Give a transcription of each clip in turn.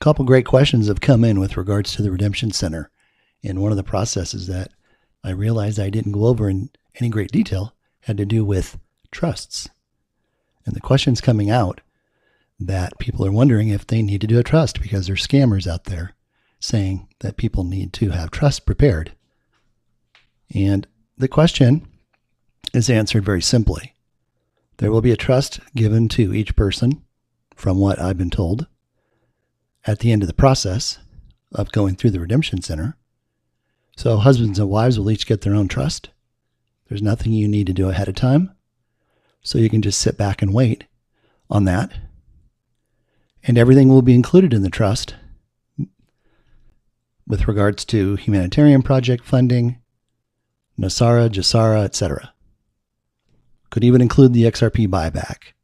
couple great questions have come in with regards to the Redemption Center. And one of the processes that I realized I didn't go over in any great detail had to do with trusts. And the questions coming out that people are wondering if they need to do a trust because there's scammers out there saying that people need to have trust prepared. And the question is answered very simply. There will be a trust given to each person, from what I've been told, at the end of the process of going through the Redemption Center. So husbands and wives will each get their own trust. There's nothing you need to do ahead of time. So you can just sit back and wait on that. And everything will be included in the trust with regards to Humanitarian Project funding, Nesara, Gesara, etc. Could even include the XRP buyback,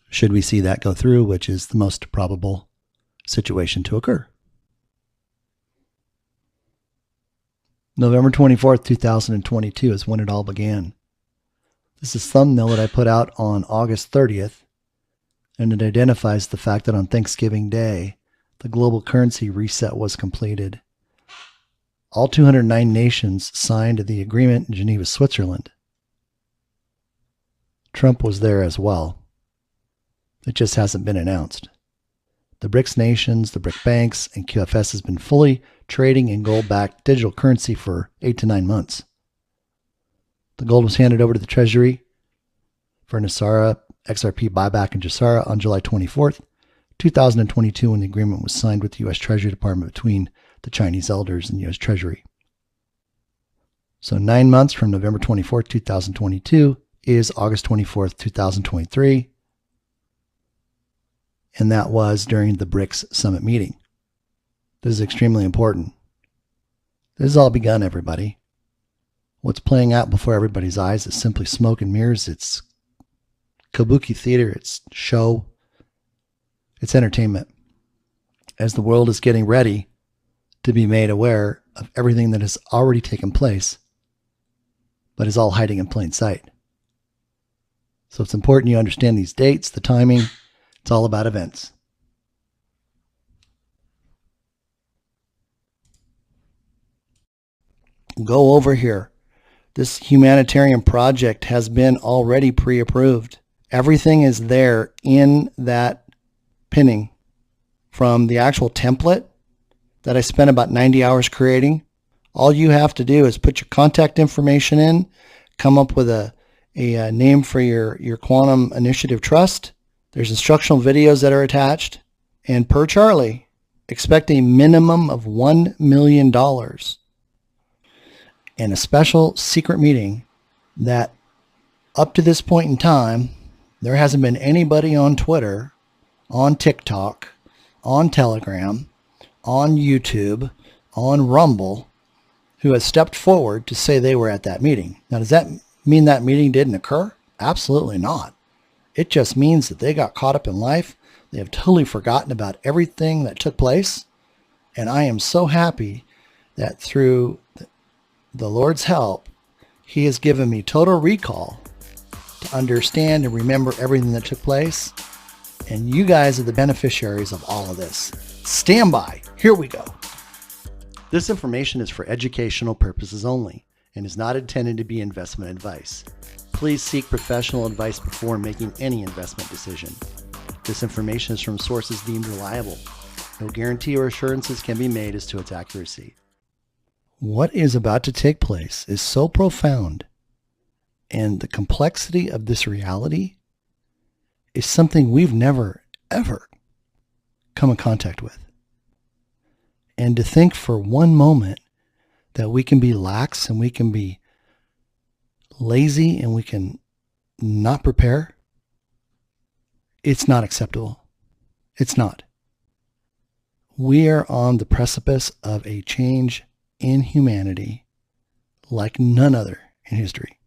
should we see that go through, which is the most probable situation to occur. November 24th, 2022 is when it all began. This is a thumbnail that I put out on August 30th, and it identifies the fact that on Thanksgiving Day, the global currency reset was completed. All 209 nations signed the agreement in Geneva, Switzerland. Trump was there as well. It just hasn't been announced. The BRICS nations, the BRIC banks, and QFS has been fully trading in gold-backed digital currency for 8 to 9 months. The gold was handed over to the Treasury for Nesara, XRP buyback, and Gesara on July 24th, 2022, when the agreement was signed with the U.S. Treasury Department between the Chinese elders and the U.S. Treasury. So 9 months from November 24th, 2022 is August 24th, 2023. And that was during the BRICS Summit meeting. This is extremely important. This has all begun, everybody. What's playing out before everybody's eyes is simply smoke and mirrors. It's kabuki theater. It's show. It's entertainment. As the world is getting ready to be made aware of everything that has already taken place, but is all hiding in plain sight. So it's important you understand these dates, the timing. It's all about events. Go over here. This humanitarian project has been already pre-approved. Everything is there in that pinning, from the actual template that I spent about 90 hours creating. All you have to do is put your contact information in, come up with a name for your Quantum Initiative Trust. There's instructional videos that are attached. And per Charlie, expect a minimum of $1 million and a special secret meeting that up to this point in time, there hasn't been anybody on Twitter, on TikTok, on Telegram, on YouTube, on Rumble, who has stepped forward to say they were at that meeting. Now, does that mean that meeting didn't occur? Absolutely not. It just means that they got caught up in life. They have totally forgotten about everything that took place. And I am so happy that through the Lord's help, He has given me total recall to understand and remember everything that took place. And you guys are the beneficiaries of all of this. Stand by. Here we go. This information is for educational purposes only and is not intended to be investment advice. Please seek professional advice before making any investment decision. This information is from sources deemed reliable. No guarantee or assurances can be made as to its accuracy. What is about to take place is so profound, and the complexity of this reality is something we've never, ever come in contact with. And to think for one moment that we can be lax and we can be lazy and we can not prepare, it's not acceptable. It's not. We are on the precipice of a change in humanity like none other in history.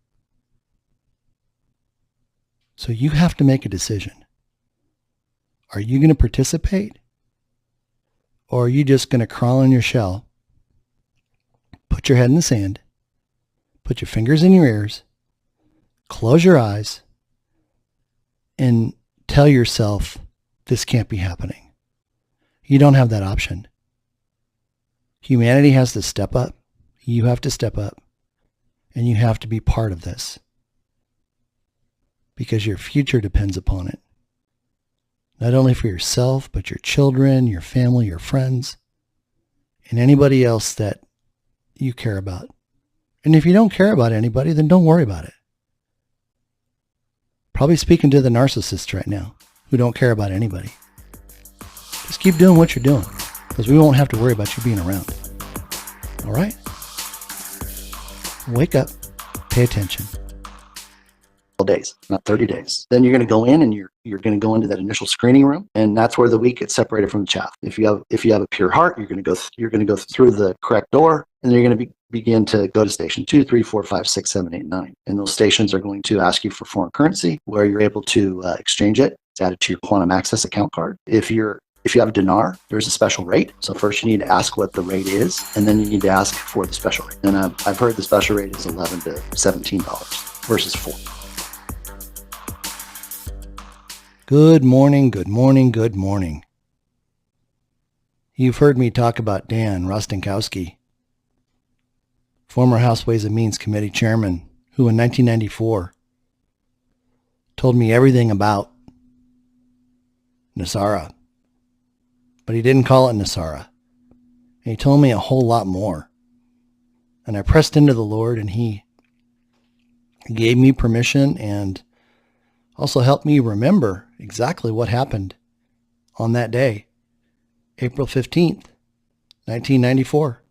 So you have to make a decision. Are you going to participate? Or are you just going to crawl in your shell, put your head in the sand, put your fingers in your ears, close your eyes, and tell yourself this can't be happening? You don't have that option. Humanity has to step up. You have to step up. And you have to be part of this. Because your future depends upon it. Not only for yourself, but your children, your family, your friends, and anybody else that you care about. And if you don't care about anybody, then don't worry about it. Probably speaking to the narcissists right now who don't care about anybody. Just keep doing what you're doing, because we won't have to worry about you being around. All right? Wake up. Pay attention. Days, not 30 days. Then you're going to go in and you're going to go into that initial screening room, and that's where the wheat gets separated from the chaff. If you have a pure heart, you're going to go through the correct door, and then you're going to begin to go to station 2, 3, 4, 5, 6, 7, 8, 9. And those stations are going to ask you for foreign currency, where you're able to exchange it. It's added to your quantum access account card. If you have dinar, there's a special rate. So first you need to ask what the rate is, and then you need to ask for the special rate. And I've heard the special rate is $11 to $17 versus $4. Good morning, good morning, good morning. You've heard me talk about Dan Rostenkowski, former House Ways and Means Committee chairman, who in 1994 told me everything about Nesara. But he didn't call it Nesara. He told me a whole lot more. And I pressed into the Lord, and he gave me permission and also helped me remember exactly what happened on that day, April 15th, 1994,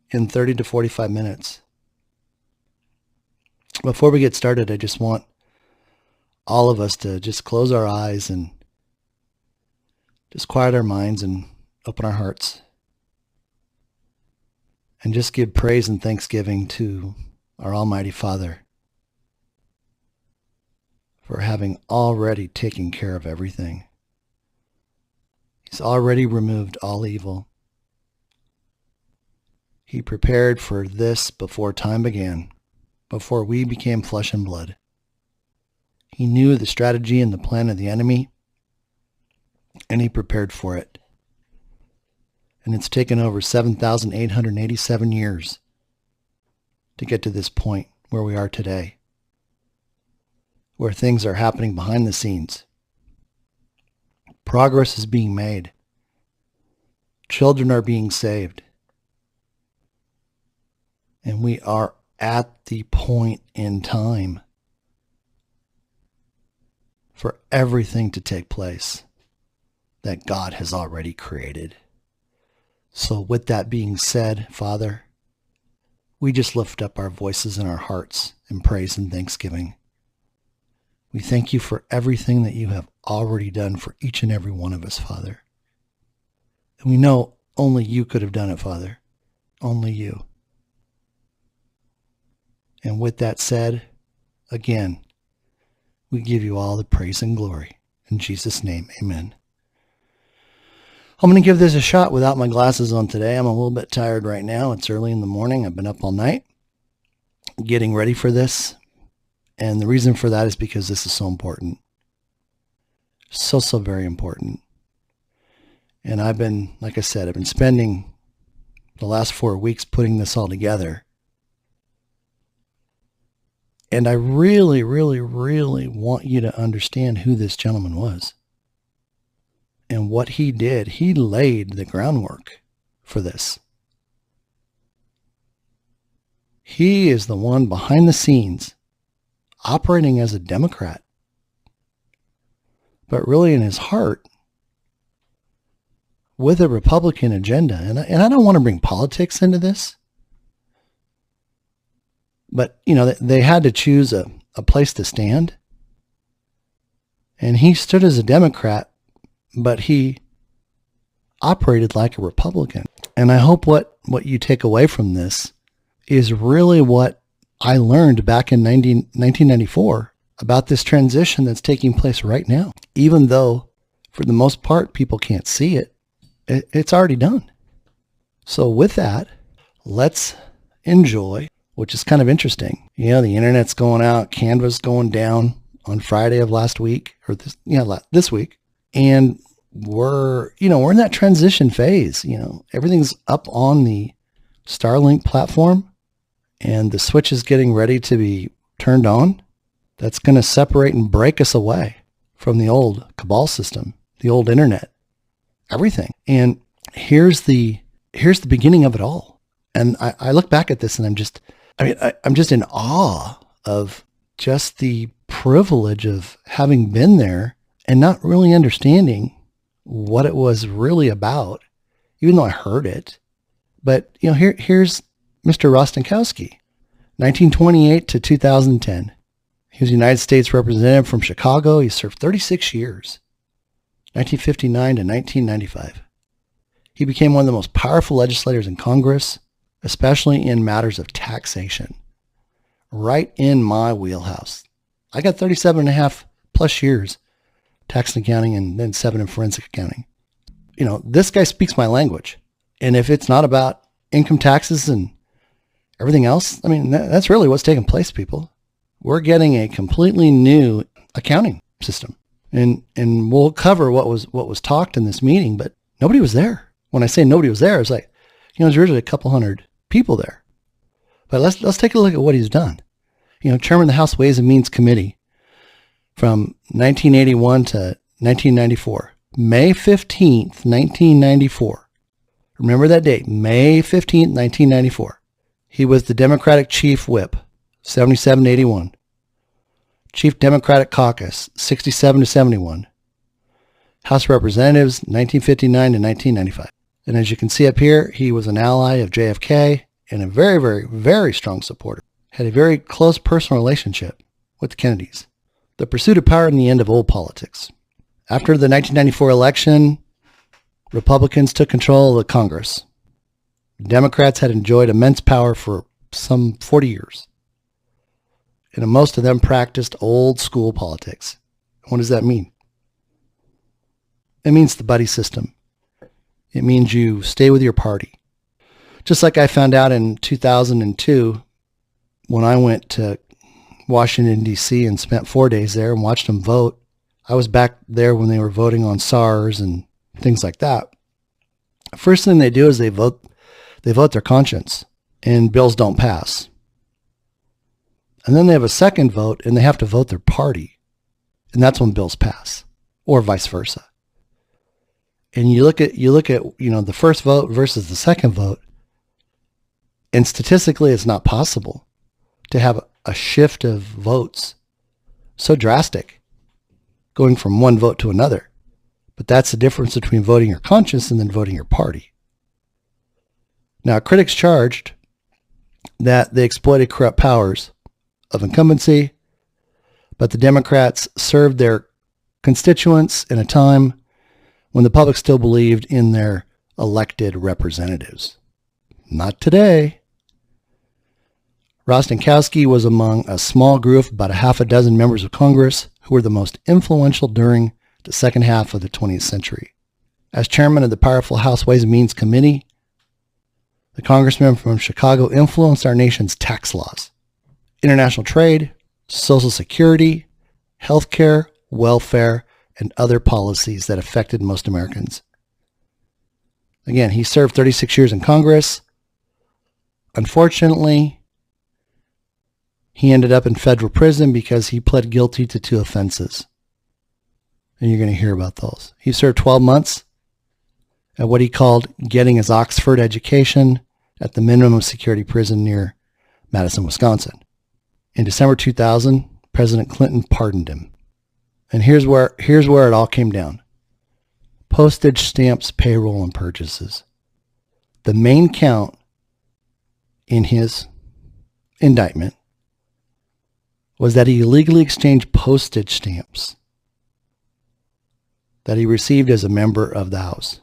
in 30 to 45 minutes. Before we get started, I just want all of us to just close our eyes and just quiet our minds and open our hearts and just give praise and thanksgiving to our Almighty Father for having already taken care of everything. He's already removed all evil. He prepared for this before time began, before we became flesh and blood. He knew the strategy and the plan of the enemy, and he prepared for it. And it's taken over 7,887 years to get to this point where we are today, where things are happening behind the scenes. Progress is being made. Children are being saved. And we are at the point in time for everything to take place that God has already created. So with that being said, Father, we just lift up our voices and our hearts in praise and thanksgiving. We thank you for everything that you have already done for each and every one of us, Father. And we know only you could have done it, Father. Only you. And with that said, again, we give you all the praise and glory. In Jesus' name, amen. I'm going to give this a shot without my glasses on today. I'm a little bit tired right now. It's early in the morning. I've been up all night getting ready for this. And the reason for that is because this is so important. So very important. And I've been, like I said, I've been spending the last 4 weeks putting this all together. And I really, really, really want you to understand who this gentleman was. And what he did. He laid the groundwork for this. He is the one behind the scenes operating as a Democrat, but really in his heart with a Republican agenda. And I don't want to bring politics into this, but you know, they had to choose a place to stand. And he stood as a Democrat, but he operated like a Republican. And I hope what you take away from this is really what I learned back in 1994 about this transition that's taking place right now. Even though, for the most part, people can't see it, it's already done. So with that, let's enjoy, which is kind of interesting. You know, the internet's going out, Canva's going down on Friday of last week, or this week. And we're in that transition phase. Everything's up on the Starlink platform, and the switch is getting ready to be turned on. That's going to separate and break us away from the old cabal system, the old internet, everything. And here's the beginning of it all. And I look back at this and I'm just in awe of just the privilege of having been there and not really understanding what it was really about, even though I heard it. But here's Mr. Rostenkowski, 1928 to 2010. He was a United States representative from Chicago. He served 36 years, 1959 to 1995. He became one of the most powerful legislators in Congress, especially in matters of taxation. Right in my wheelhouse. I got 37 and a half plus years tax and accounting, and then 7 in forensic accounting. This guy speaks my language. And if it's not about income taxes and everything else, that's really what's taking place, people. We're getting a completely new accounting system. And we'll cover what was talked in this meeting, but nobody was there. When I say nobody was there, it's like, there's usually a couple hundred people there. But let's take a look at what he's done. Chairman of the House Ways and Means Committee from 1981 to 1994. May 15th, 1994. Remember that date, May 15th, 1994. He was the Democratic Chief Whip, 77 to 81. Chief Democratic Caucus, 67 to 71. House of Representatives, 1959 to 1995. And as you can see up here, he was an ally of JFK and a very, very, very strong supporter. Had a very close personal relationship with the Kennedys. The pursuit of power and the end of old politics. After the 1994 election, Republicans took control of the Congress. Democrats had enjoyed immense power for some 40 years. And most of them practiced old school politics. What does that mean? It means the buddy system. It means you stay with your party. Just like I found out in 2002 when I went to Washington, D.C. and spent 4 days there and watched them vote. I was back there when they were voting on SARS and things like that. First thing they do is they vote their conscience, and bills don't pass. And then they have a second vote, and they have to vote their party, and that's when bills pass, or vice versa. And you look at the first vote versus the second vote, and statistically, it's not possible to have a shift of votes so drastic, going from one vote to another. But that's the difference between voting your conscience and then voting your party. Now, critics charged that they exploited corrupt powers of incumbency, but the Democrats served their constituents in a time when the public still believed in their elected representatives. Not today. Rostenkowski was among a small group of about a half a dozen members of Congress who were the most influential during the second half of the 20th century. As chairman of the powerful House Ways and Means Committee, the congressman from Chicago influenced our nation's tax laws, international trade, Social Security, healthcare, welfare, and other policies that affected most Americans. Again, he served 36 years in Congress. Unfortunately, he ended up in federal prison because he pled guilty to 2 offenses. And you're going to hear about those. He served 12 months at what he called getting his Oxford education at the minimum security prison near Madison, Wisconsin. In December 2000, President Clinton pardoned him. And here's where it all came down. Postage stamps, payroll, and purchases. The main count in his indictment was that he illegally exchanged postage stamps that he received as a member of the House.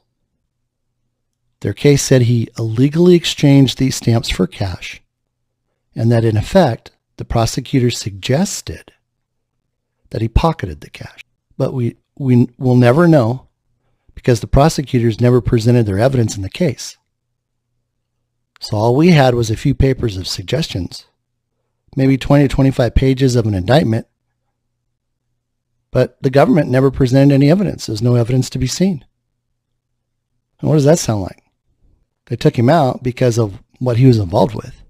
Their case said he illegally exchanged these stamps for cash, and that in effect, the prosecutors suggested that he pocketed the cash. But we will never know because the prosecutors never presented their evidence in the case. So all we had was a few papers of suggestions, maybe 20 to 25 pages of an indictment, But the government never presented any evidence. There's no evidence to be seen. And what does that sound like? They took him out because of what he was involved with.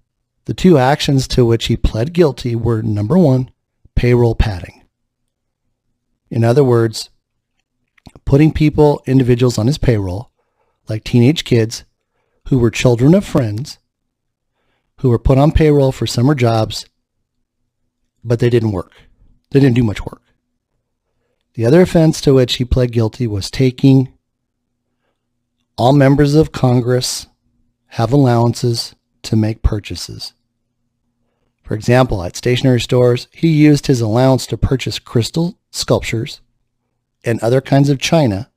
The two actions to which he pled guilty were, number one, payroll padding. In other words, putting individuals on his payroll, like teenage kids who were children of friends, who were put on payroll for summer jobs, but they didn't work. They didn't do much work. The other offense to which he pled guilty was taking all members of Congress have allowances to make purchases. For example, at stationery stores, he used his allowance to purchase crystal sculptures and other kinds of china,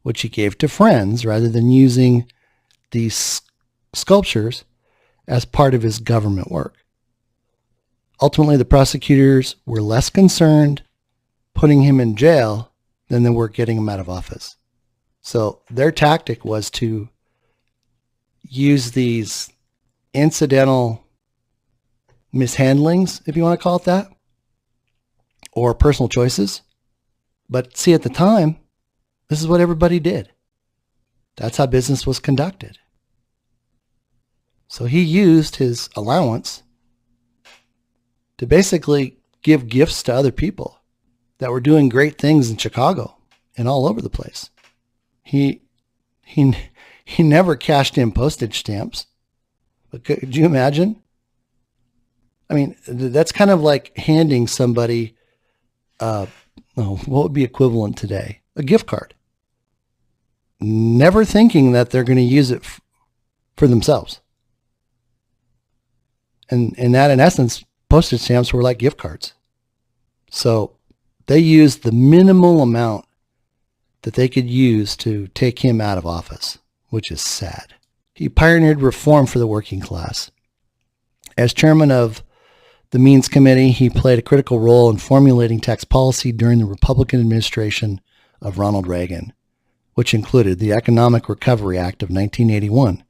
which he gave to friends rather than using these sculptures as part of his government work. Ultimately, the prosecutors were less concerned putting him in jail than they were getting him out of office. So their tactic was to use these incidental mishandlings, if you want to call it that, or personal choices. But see, at the time, this is what everybody did. That's how business was conducted. So he used his allowance to basically give gifts to other people that were doing great things in Chicago and all over the place. He never cashed in postage stamps. But could you imagine? I mean, that's kind of like handing somebody, what would be equivalent today? A gift card. Never thinking that they're going to use it for themselves. And that, in essence, postage stamps were like gift cards. So they used the minimal amount that they could use to take him out of office, which is sad. He pioneered reform for the working class. As chairman of the Means Committee, he played a critical role in formulating tax policy during the Republican administration of Ronald Reagan, which included the Economic Recovery Act of 1981,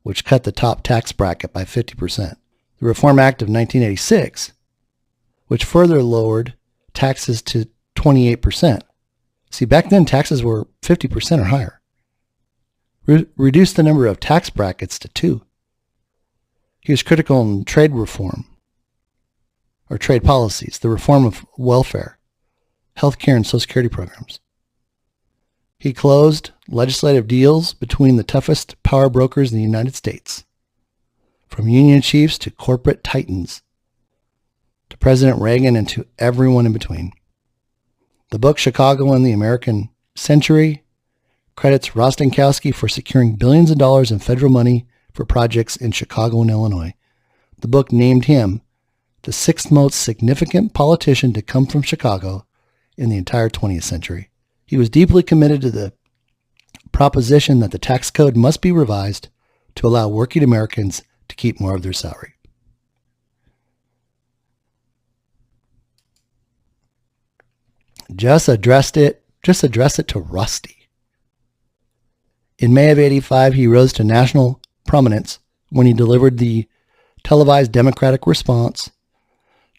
which cut the top tax bracket by 50%. The Reform Act of 1986, which further lowered taxes to 28%. See, back then taxes were 50% or higher. Reduced the number of tax brackets to 2. He was critical in trade reform, or trade policies, the reform of welfare, healthcare, and Social Security programs. He closed legislative deals between the toughest power brokers in the United States, from union chiefs to corporate titans, to President Reagan and to everyone in between. The book Chicago and the American Century credits Rostenkowski for securing billions of dollars in federal money for projects in Chicago and Illinois. The book named him the 6th most significant politician to come from Chicago in the entire 20th century. He was deeply committed to the proposition that the tax code must be revised to allow working Americans to keep more of their salary. Just address it to Rusty. In May of '85, he rose to national prominence when he delivered the televised Democratic response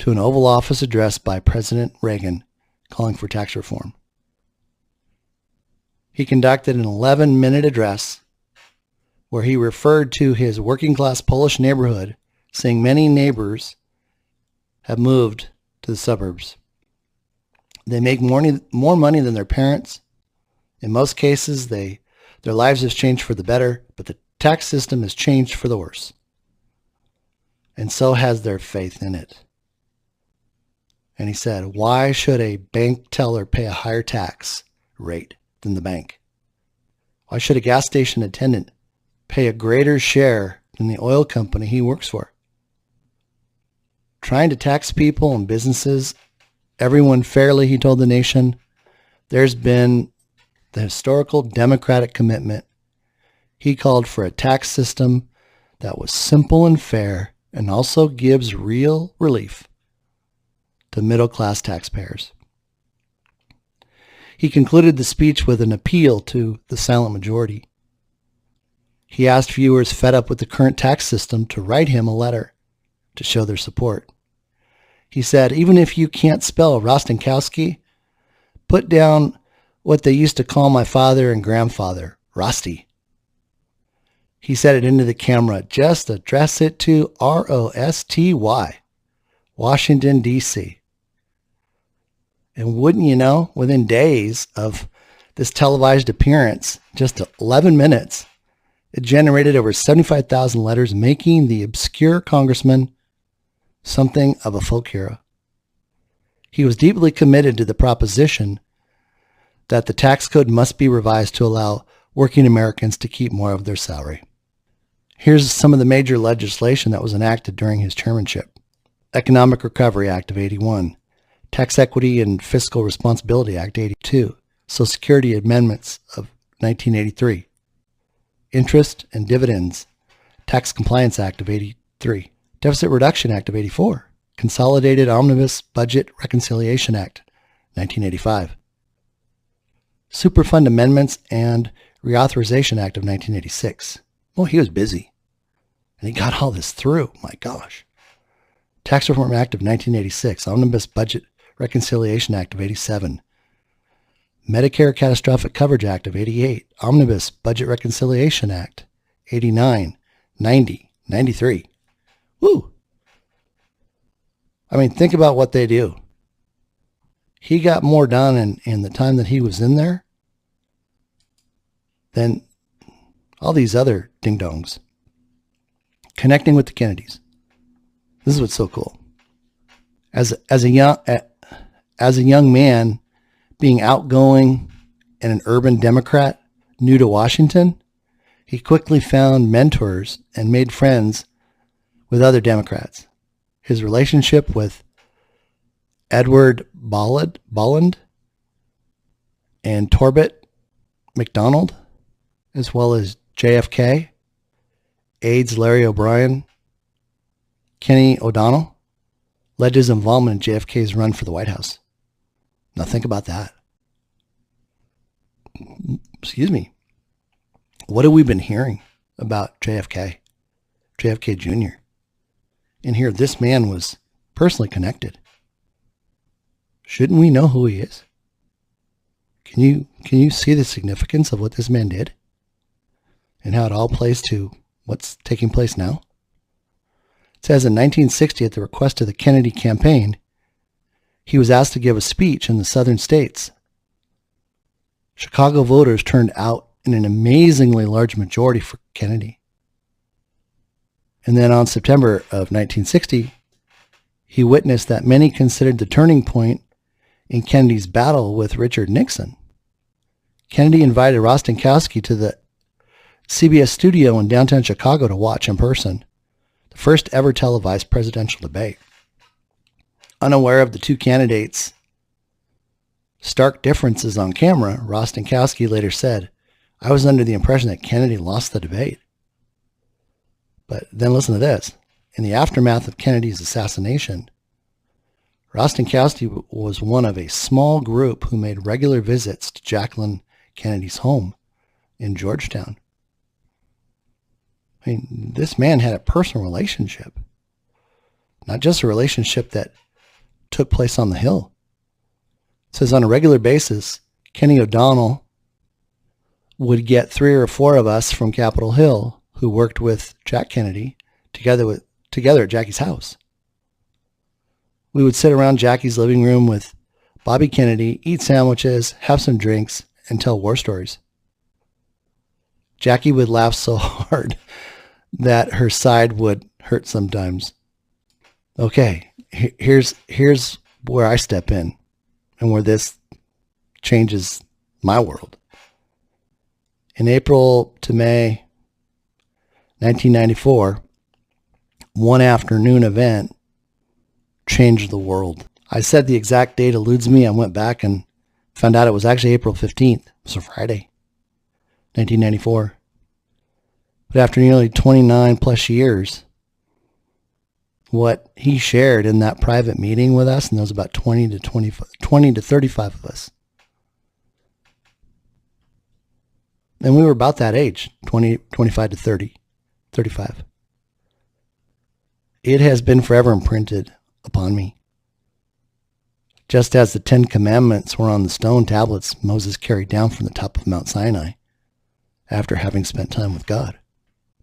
to an Oval Office address by President Reagan calling for tax reform. He conducted an 11-minute address where he referred to his working-class Polish neighborhood, saying many neighbors have moved to the suburbs. They make more money than their parents. In most cases, their lives have changed for the better, but the tax system has changed for the worse. And so has their faith in it. And he said, why should a bank teller pay a higher tax rate than the bank? Why should a gas station attendant pay a greater share than the oil company he works for? Trying to tax people and businesses, everyone fairly, he told the nation. There's been the historical Democratic commitment. He called for a tax system that was simple and fair and also gives real relief to middle-class taxpayers. He concluded the speech with an appeal to the silent majority. He asked viewers fed up with the current tax system to write him a letter to show their support. He said, even if you can't spell Rostenkowski, put down what they used to call my father and grandfather, Rusty. He said it into the camera. Just address it to ROSTY, Washington, D.C. And wouldn't you know, within days of this televised appearance, just 11 minutes, it generated over 75,000 letters, making the obscure congressman something of a folk hero. He was deeply committed to the proposition that the tax code must be revised to allow working Americans to keep more of their salary. Here's some of the major legislation that was enacted during his chairmanship. Economic Recovery Act of 81, Tax Equity and Fiscal Responsibility Act 82, Social Security Amendments of 1983, Interest and Dividends Tax Compliance Act of 83, Deficit Reduction Act of 84, Consolidated Omnibus Budget Reconciliation Act 1985, Superfund Amendments and Reauthorization Act of 1986. Well, he was busy. And he got all this through. My gosh. Tax Reform Act of 1986. Omnibus Budget Reconciliation Act of 87. Medicare Catastrophic Coverage Act of 88. Omnibus Budget Reconciliation Act 89, 90, 93. Woo! I mean, think about what they do. He got more done in the time that he was in there than all these other ding-dongs. Connecting with the Kennedys. This is what's so cool. As a young man, being outgoing and an urban Democrat new to Washington, he quickly found mentors and made friends with other Democrats. His relationship with Edward Bolland and Torbett McDonald, as well as JFK, AIDS Larry O'Brien, Kenny O'Donnell, led to his involvement in JFK's run for the White House. Now think about that. Excuse me. What have we been hearing about JFK? JFK Jr. And here, this man was personally connected. Shouldn't we know who he is? Can you see the significance of what this man did? And how it all plays to what's taking place now? It says in 1960, at the request of the Kennedy campaign, he was asked to give a speech in the southern states. Chicago voters turned out in an amazingly large majority for Kennedy. And then on September of 1960, he witnessed that many considered the turning point in Kennedy's battle with Richard Nixon. Kennedy invited Rostenkowski to the CBS studio in downtown Chicago to watch in person the first ever televised presidential debate. Unaware of the two candidates' stark differences on camera, Rostenkowski later said, "I was under the impression that Kennedy lost the debate." But then listen to this. In the aftermath of Kennedy's assassination, Rostenkowski was one of a small group who made regular visits to Jacqueline Kennedy's home in Georgetown. I mean, this man had a personal relationship, not just a relationship that took place on the Hill. It says on a regular basis, Kenny O'Donnell would get 3 or 4 of us from Capitol Hill who worked with Jack Kennedy together at Jackie's house. We would sit around Jackie's living room with Bobby Kennedy, eat sandwiches, have some drinks, and tell war stories. Jackie would laugh so hard that her side would hurt sometimes. Okay, here's where I step in and where this changes my world. In April to May 1994, one afternoon event changed the world. I said the exact date eludes me. I went back and found out it was actually April 15th. It was a Friday, 1994. But after nearly 29 plus years, what he shared in that private meeting with us, and there was about 20 to 35 of us. And we were about that age, 25 to 30, 35. It has been forever imprinted upon me. just as the 10 Commandments were on the stone tablets Moses carried down from the top of Mount Sinai after having spent time with God.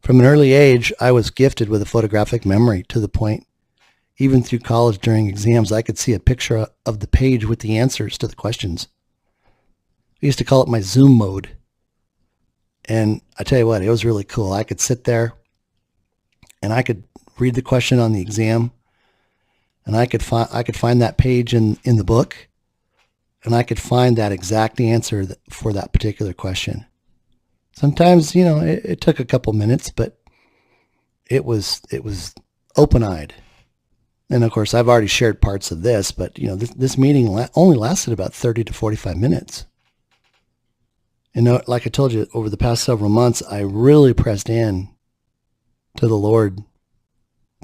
From an early age, I was gifted with a photographic memory to the point, even through college during exams, I could see a picture of the page with the answers to the questions. I used to call it my Zoom mode. And I tell you what, it was really cool. I could sit there and I could read the question on the exam, and I could find that page in the book, and I could find that exact answer for that particular question. Sometimes, it took a couple minutes, but it was open-eyed. And of course, I've already shared parts of this, but this meeting only lasted about 30 to 45 minutes. And like I told you, over the past several months, I really pressed in to the Lord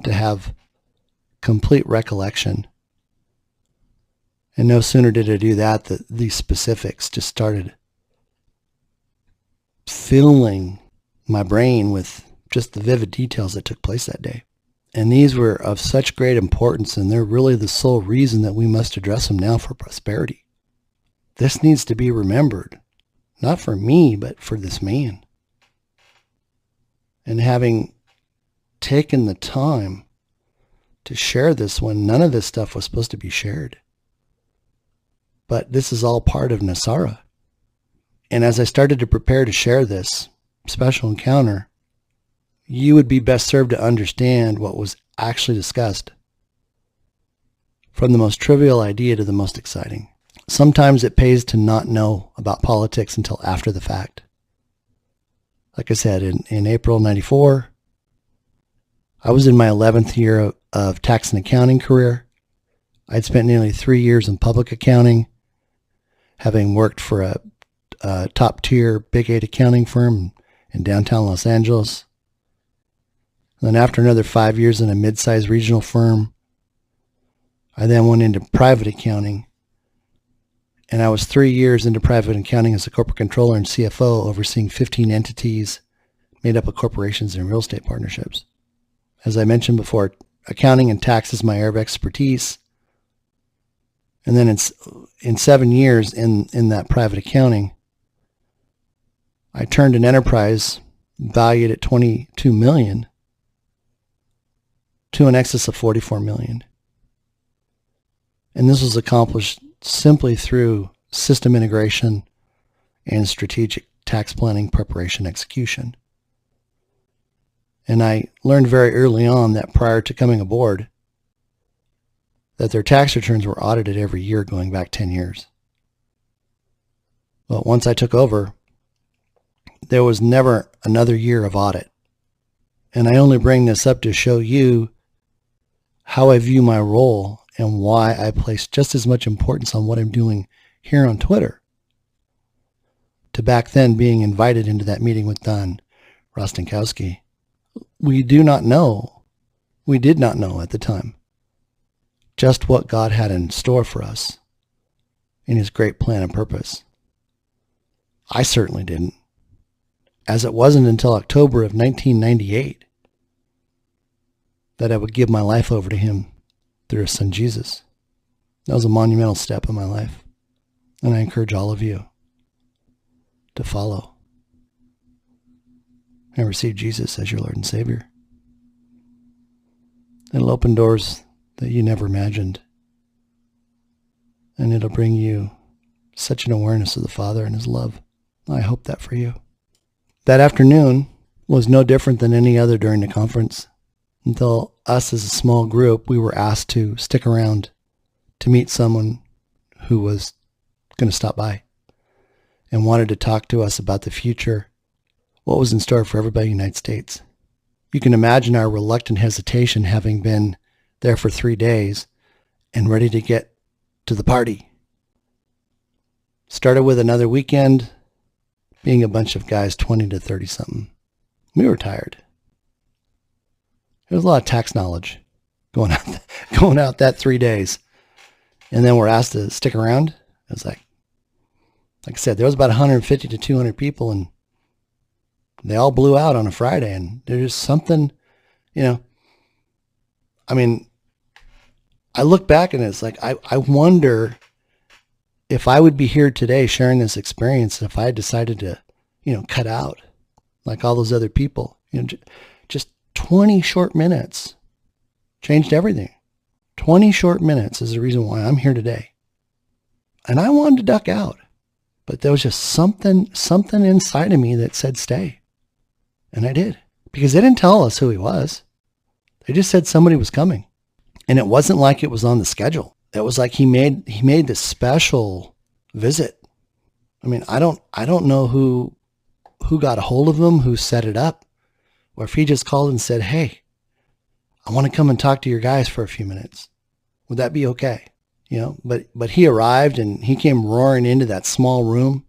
to have complete recollection. And no sooner did I do that, these specifics just started filling my brain with just the vivid details that took place that day. And these were of such great importance, and they're really the sole reason that we must address them now for prosperity. This needs to be remembered, not for me, but for this man. And having taken the time to share this when none of this stuff was supposed to be shared. But this is all part of Nesara. And as I started to prepare to share this special encounter, you would be best served to understand what was actually discussed, from the most trivial idea to the most exciting. Sometimes it pays to not know about politics until after the fact. Like I said, in April 94, I was in my 11th year of tax and accounting career. I'd spent nearly 3 years in public accounting, having worked for a top-tier Big 8 accounting firm in downtown Los Angeles. Then after another 5 years in a mid-sized regional firm, I then went into private accounting. And I was 3 years into private accounting as a corporate controller and CFO, overseeing 15 entities made up of corporations and real estate partnerships. As I mentioned before, accounting and tax is my area of expertise. And then in 7 years in that private accounting, I turned an enterprise valued at $22 million to an excess of $44 million. And this was accomplished simply through system integration and strategic tax planning, preparation, execution. And I learned very early on that prior to coming aboard, that their tax returns were audited every year going back 10 years. But once I took over, there was never another year of audit. And I only bring this up to show you how I view my role and why I place just as much importance on what I'm doing here on Twitter, to back then being invited into that meeting with Don Rostenkowski. We did not know at the time, just what God had in store for us in his great plan and purpose. I certainly didn't, as it wasn't until October of 1998 that I would give my life over to him through his son Jesus. That was a monumental step in my life, and I encourage all of you to follow and receive Jesus as your Lord and Savior. It'll open doors that you never imagined, and it'll bring you such an awareness of the Father and his love. I hope that for you. That afternoon was no different than any other during the conference, until us as a small group, we were asked to stick around to meet someone who was going to stop by and wanted to talk to us about the future, what was in store for everybody in the United States. You can imagine our reluctant hesitation, having been there for 3 days and ready to get to the party. Started with another weekend, being a bunch of guys 20 to 30 something. We were tired. There was a lot of tax knowledge going out that 3 days. And then we're asked to stick around. It was like I said, there was about 150 to 200 people, and they all blew out on a Friday. And there's something, I mean, I look back and it's like, I wonder if I would be here today sharing this experience if I had decided to, cut out like all those other people. Just 20 short minutes changed everything. 20 short minutes is the reason why I'm here today. And I wanted to duck out, but there was just something inside of me that said stay. And I did, because they didn't tell us who he was. They just said somebody was coming. And it wasn't like it was on the schedule. It was like he made this special visit. I mean, I don't know who got a hold of him, who set it up, or if he just called and said, "Hey, I want to come and talk to your guys for a few minutes. Would that be okay?" But he arrived and he came roaring into that small room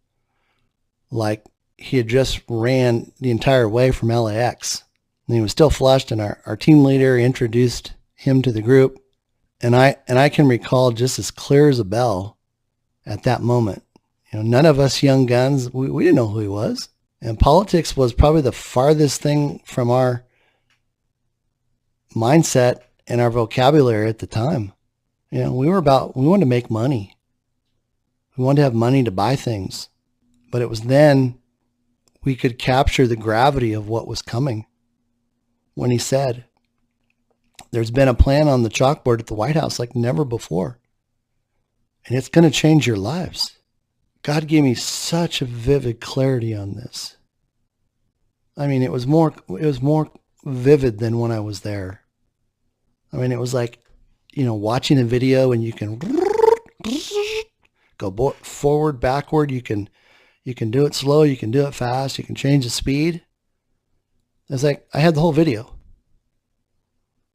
like he had just ran the entire way from LAX. And he was still flushed, and our team leader introduced him to the group. And I can recall just as clear as a bell at that moment. None of us young guns, we didn't know who he was. And politics was probably the farthest thing from our mindset and our vocabulary at the time. We wanted to make money. We wanted to have money to buy things. But it was then we could capture the gravity of what was coming when he said, "There's been a plan on the chalkboard at the White House like never before. And it's going to change your lives." God gave me such a vivid clarity on this. I mean, it was more vivid than when I was there. I mean, it was like, watching a video and you can go forward, backward. You can do it slow. You can do it fast. You can change the speed. It's like I had the whole video.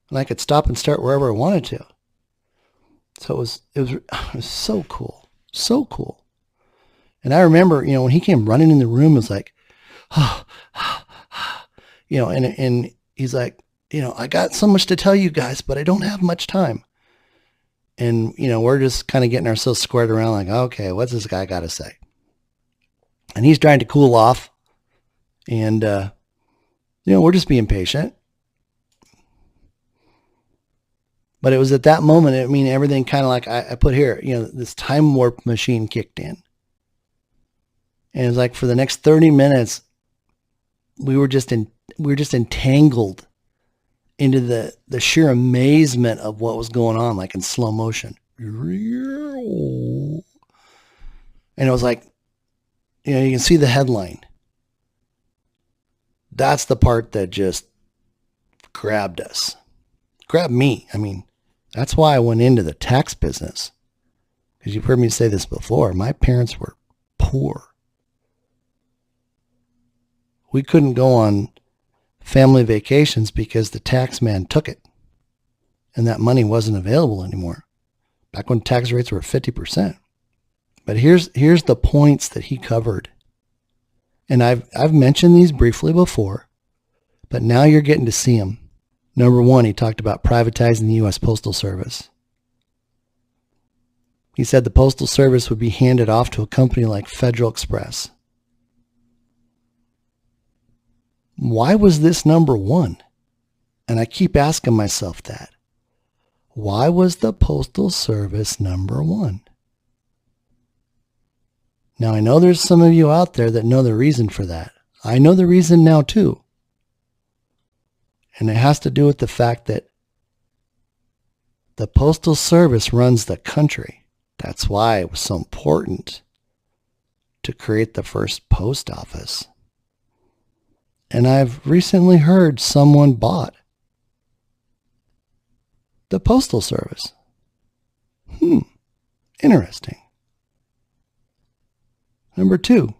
And I could stop and start wherever I wanted to. So it was so cool. So cool. And I remember, when he came running in the room, it was like, and he's like, "I got so much to tell you guys, but I don't have much time." And, we're just kind of getting ourselves squared around like, okay, what's this guy got to say? And he's trying to cool off. And, we're just being patient. But it was at that moment, everything kind of like I put here, this time warp machine kicked in. And it was like for the next 30 minutes, we were just entangled into the sheer amazement of what was going on, like in slow motion. And it was like, you can see the headline. That's the part that just grabbed us. Grabbed me. That's why I went into the tax business. Because you've heard me say this before. My parents were poor. We couldn't go on family vacations because the tax man took it. And that money wasn't available anymore. Back when tax rates were 50%. But here's the points that he covered. And I've mentioned these briefly before, but now you're getting to see them. Number one, he talked about privatizing the U.S. Postal Service. He said the Postal Service would be handed off to a company like Federal Express. Why was this number one? And I keep asking myself that. Why was the Postal Service number one? Now, I know there's some of you out there that know the reason for that. I know the reason now too. And it has to do with the fact that the Postal Service runs the country. That's why it was so important to create the first post office. And I've recently heard someone bought the Postal Service. Interesting. Number two.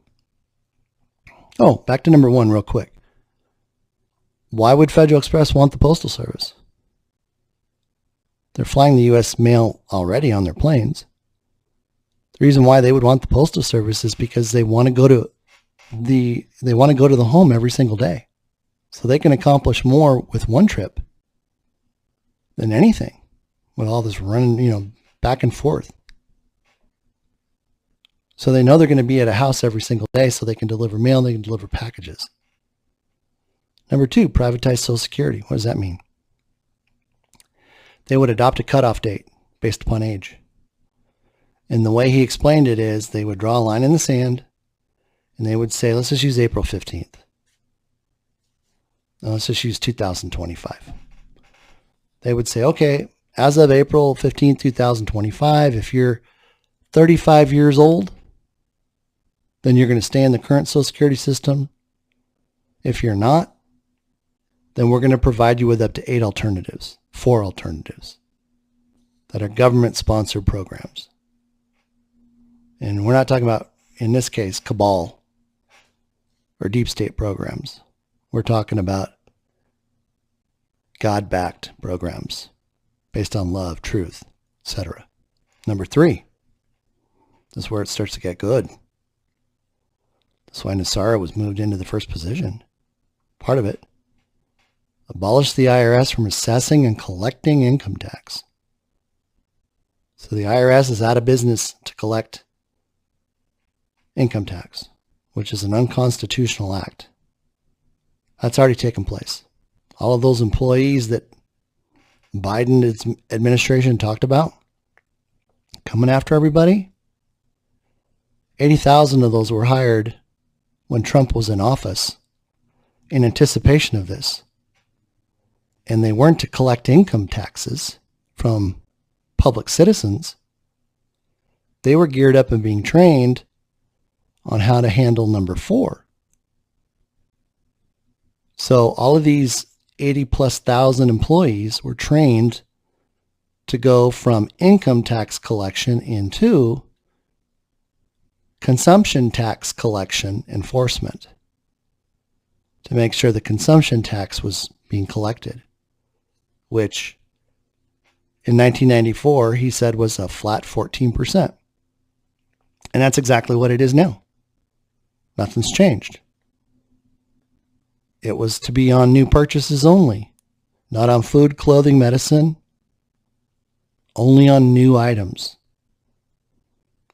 Oh, back to number one real quick. Why would Federal Express want the Postal Service? They're flying the U.S. mail already on their planes. The reason why they would want the Postal Service is because they want to go to the home every single day. So they can accomplish more with one trip than anything with all this running, back and forth. So they know they're going to be at a house every single day so they can deliver mail, they can deliver packages. Number two, privatize Social Security. What does that mean? They would adopt a cutoff date. based upon age. And the way he explained it is they would draw a line in the sand and they would say, let's just use April 15th. Now, let's just use 2025. They would say, okay, as of April 15th, 2025, if you're 35 years old, then you're going to stay in the current Social Security system. If you're not, then we're going to provide you with up to 4 alternatives that are government-sponsored programs. And we're not talking about, in this case, cabal or deep state programs. We're talking about God-backed programs based on love, truth, etc. Number 3, this is where it starts to get good. That's why Nesara was moved into the first position. Part of it. Abolish the IRS from assessing and collecting income tax. So the IRS is out of business to collect income tax, which is an unconstitutional act. That's already taken place. All of those employees that Biden's administration talked about coming after everybody, 80,000 of those were hired when Trump was in office in anticipation of this. And they weren't to collect income taxes from public citizens. They were geared up and being trained on how to handle number 4. So all of these 80+ thousand employees were trained to go from income tax collection into consumption tax collection enforcement to make sure the consumption tax was being collected, which in 1994 he said was a flat 14%. And that's exactly what it is now. Nothing's changed. It was to be on new purchases only, not on food, clothing, medicine, only on new items.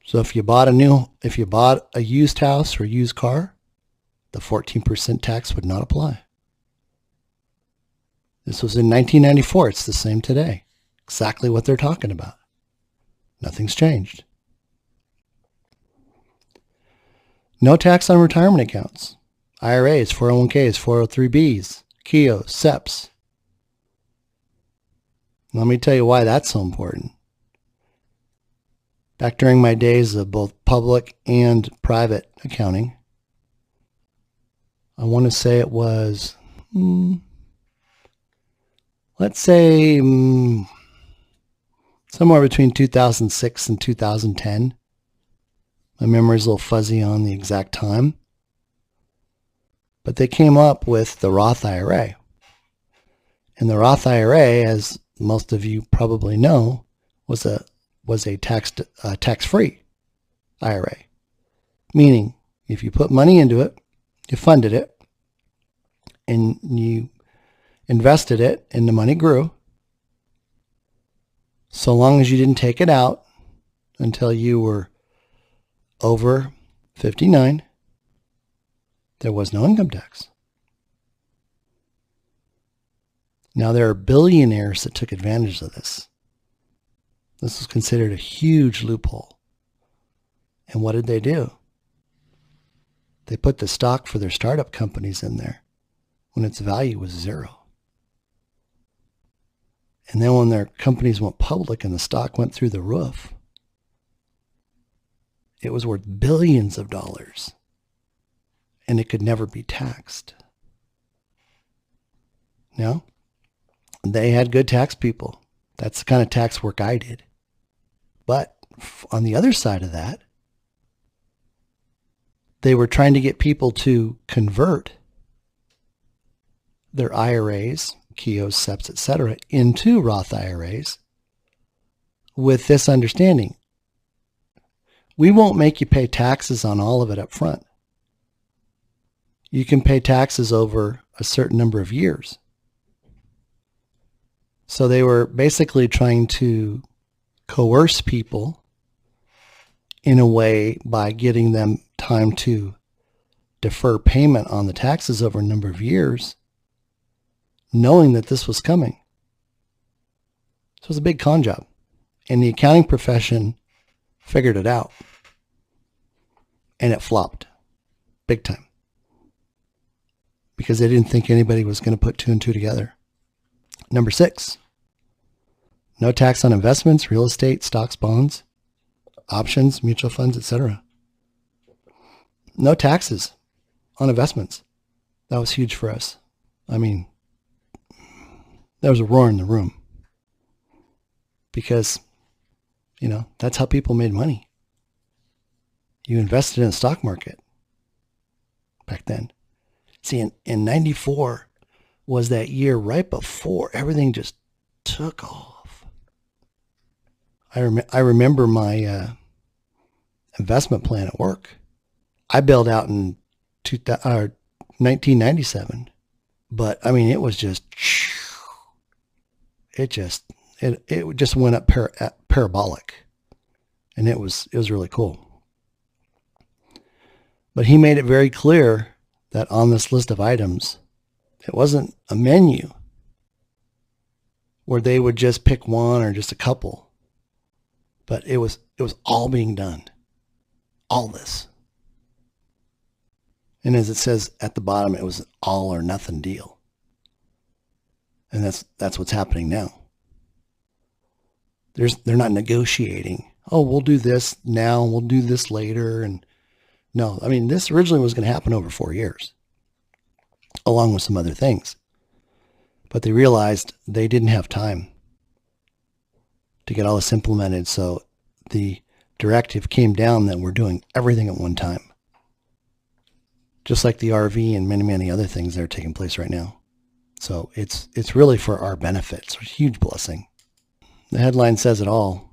So if you bought a used house or a used car, the 14% tax would not apply. This was in 1994. It's the same today. Exactly what they're talking about. Nothing's changed. No tax on retirement accounts. IRAs, 401ks, 403bs, KIOs, Septs. Let me tell you why that's so important. Back during my days of both public and private accounting, I want to say it was, let's say somewhere between 2006 and 2010. My memory's a little fuzzy on the exact time. But they came up with the Roth IRA. And the Roth IRA, as most of you probably know, was a tax-free IRA. Meaning, if you put money into it, you funded it, and you invested it, and the money grew, so long as you didn't take it out until you were over 59, there was no income tax. Now, there are billionaires that took advantage of this. This was considered a huge loophole. And what did they do? They put the stock for their startup companies in there when its value was 0. And then when their companies went public and the stock went through the roof, it was worth billions of dollars. And it could never be taxed. No? They had good tax people. That's the kind of tax work I did. But on the other side of that, they were trying to get people to convert their IRAs, KIOs, Septs, etc., into Roth IRAs with this understanding. We won't make you pay taxes on all of it up front. You can pay taxes over a certain number of years. So they were basically trying to coerce people in a way by getting them time to defer payment on the taxes over a number of years, knowing that this was coming. So it was a big con job. And the accounting profession figured it out. And it flopped big time. Because they didn't think anybody was going to put two and two together. Number 6, no tax on investments, real estate, stocks, bonds, options, mutual funds, etc. No taxes on investments. That was huge for us. I mean, there was a roar in the room. Because, that's how people made money. You invested in the stock market back then. See, in 94 was that year right before everything just took off. I remember my investment plan at work. I bailed out in 1997. But, I mean, it was just, it just went up parabolic. And it was really cool. But he made it very clear that on this list of items, it wasn't a menu where they would just pick one or just a couple, but it was all being done, all this. And as it says at the bottom, it was an all or nothing deal. And that's what's happening now. They're not negotiating. Oh, we'll do this now, we'll do this later, and no, I mean, this originally was going to happen over 4 years, along with some other things. But they realized they didn't have time to get all this implemented, so the directive came down that we're doing everything at one time. Just like the RV and many, many other things that are taking place right now. So it's really for our benefit. It's a huge blessing. The headline says it all.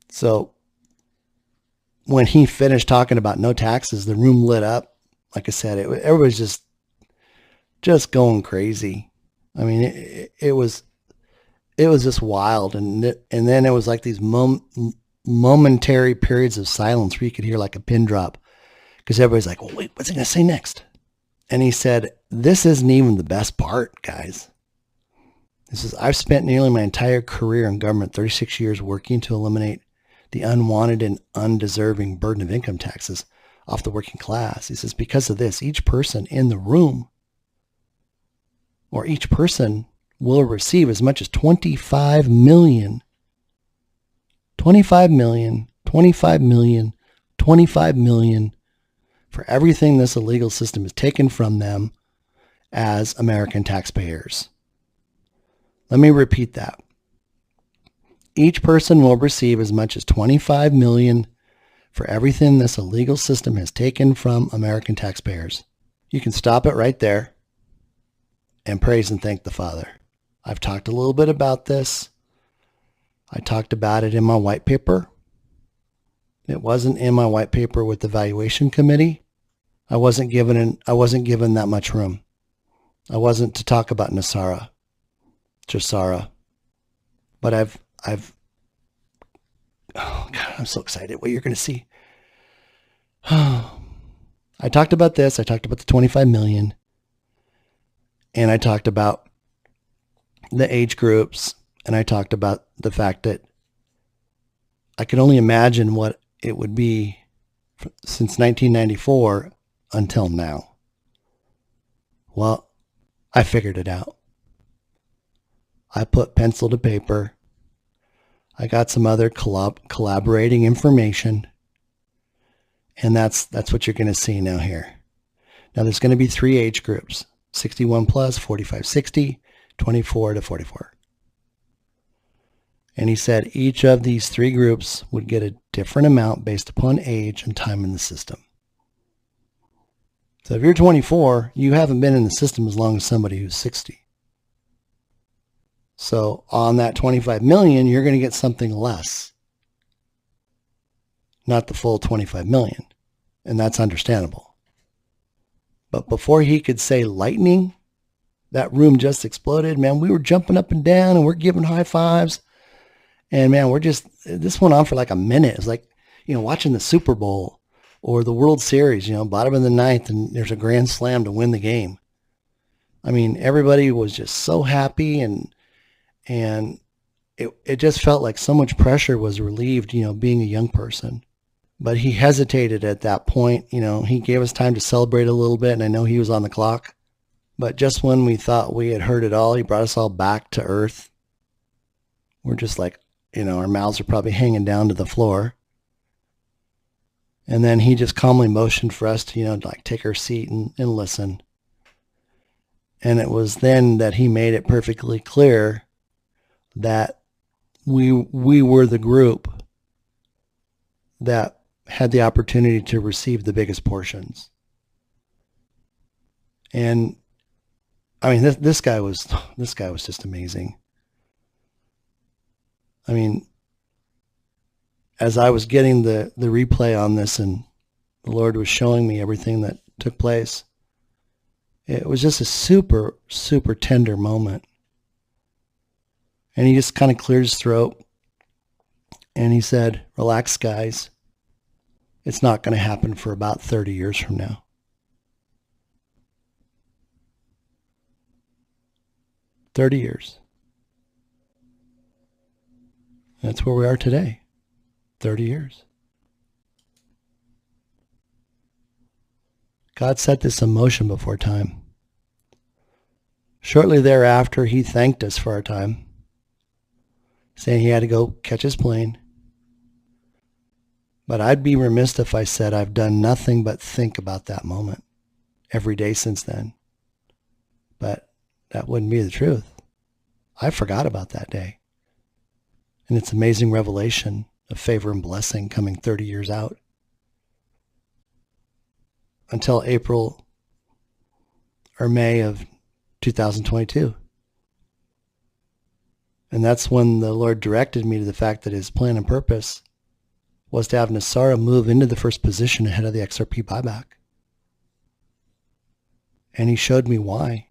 So when he finished talking about no taxes, the room lit up. Like I said, everybody's just going crazy. I mean, it was just wild. And then it was like these momentary periods of silence where you could hear like a pin drop. Because everybody's like, well, wait, what's he going to say next? And he said, this isn't even the best part, guys. This is, I've spent nearly my entire career in government, 36 years working to eliminate the unwanted and undeserving burden of income taxes off the working class. He says, because of this, each person in the room or each person will receive as much as 25 million, 25 million, 25 million, 25 million for everything this illegal system has taken from them as American taxpayers. Let me repeat that. Each person will receive as much as 25 million for everything this illegal system has taken from American taxpayers. You can stop it right there and praise and thank the Father. I've talked a little bit about this. I talked about it in my white paper. It wasn't in my white paper with the valuation committee. I wasn't given that much room. I wasn't to talk about Nesara, Gesara. But oh God, I'm so excited what you're going to see. I talked about this. I talked about the 25 million. And I talked about the age groups. And I talked about the fact that I could only imagine what it would be since 1994 until now. Well, I figured it out. I put pencil to paper. I got some other collaborating information. And that's what you're going to see now here. Now there's going to be 3 age groups, 61 plus, 45, 60, 24 to 44. And he said each of these 3 groups would get a different amount based upon age and time in the system. So if you're 24, you haven't been in the system as long as somebody who's 60. So on that 25 million, you're going to get something less. Not the full 25 million. And that's understandable. But before he could say lightning, that room just exploded. Man, we were jumping up and down and we're giving high fives. And man, this went on for like a minute. It's like, watching the Super Bowl or the World Series, bottom of the ninth, and there's a grand slam to win the game. I mean, everybody was just so happy and it just felt like so much pressure was relieved, being a young person. But he hesitated at that point. He gave us time to celebrate a little bit, and I know he was on the clock. But just when we thought we had heard it all, he brought us all back to earth. We're just like, our mouths are probably hanging down to the floor. And then he just calmly motioned for us to, like take our seat and listen. And it was then that he made it perfectly clear that we were the group that had the opportunity to receive the biggest portions. And I mean, this guy was just amazing. I mean, as I was getting the replay on this and the Lord was showing me everything that took place, it was just a super, super tender moment. And he just kind of cleared his throat and he said, "Relax, guys. It's not going to happen for about 30 years from now." 30 years. That's where we are today. 30 years. God set this in motion before time. Shortly thereafter, he thanked us for our time, saying he had to go catch his plane. But I'd be remiss if I said I've done nothing but think about that moment every day since then. But that wouldn't be the truth. I forgot about that day. And its amazing revelation of favor and blessing coming 30 years out. Until April or May of 2022. And that's when the Lord directed me to the fact that his plan and purpose was to have Nesara move into the first position ahead of the XRP buyback. And he showed me why.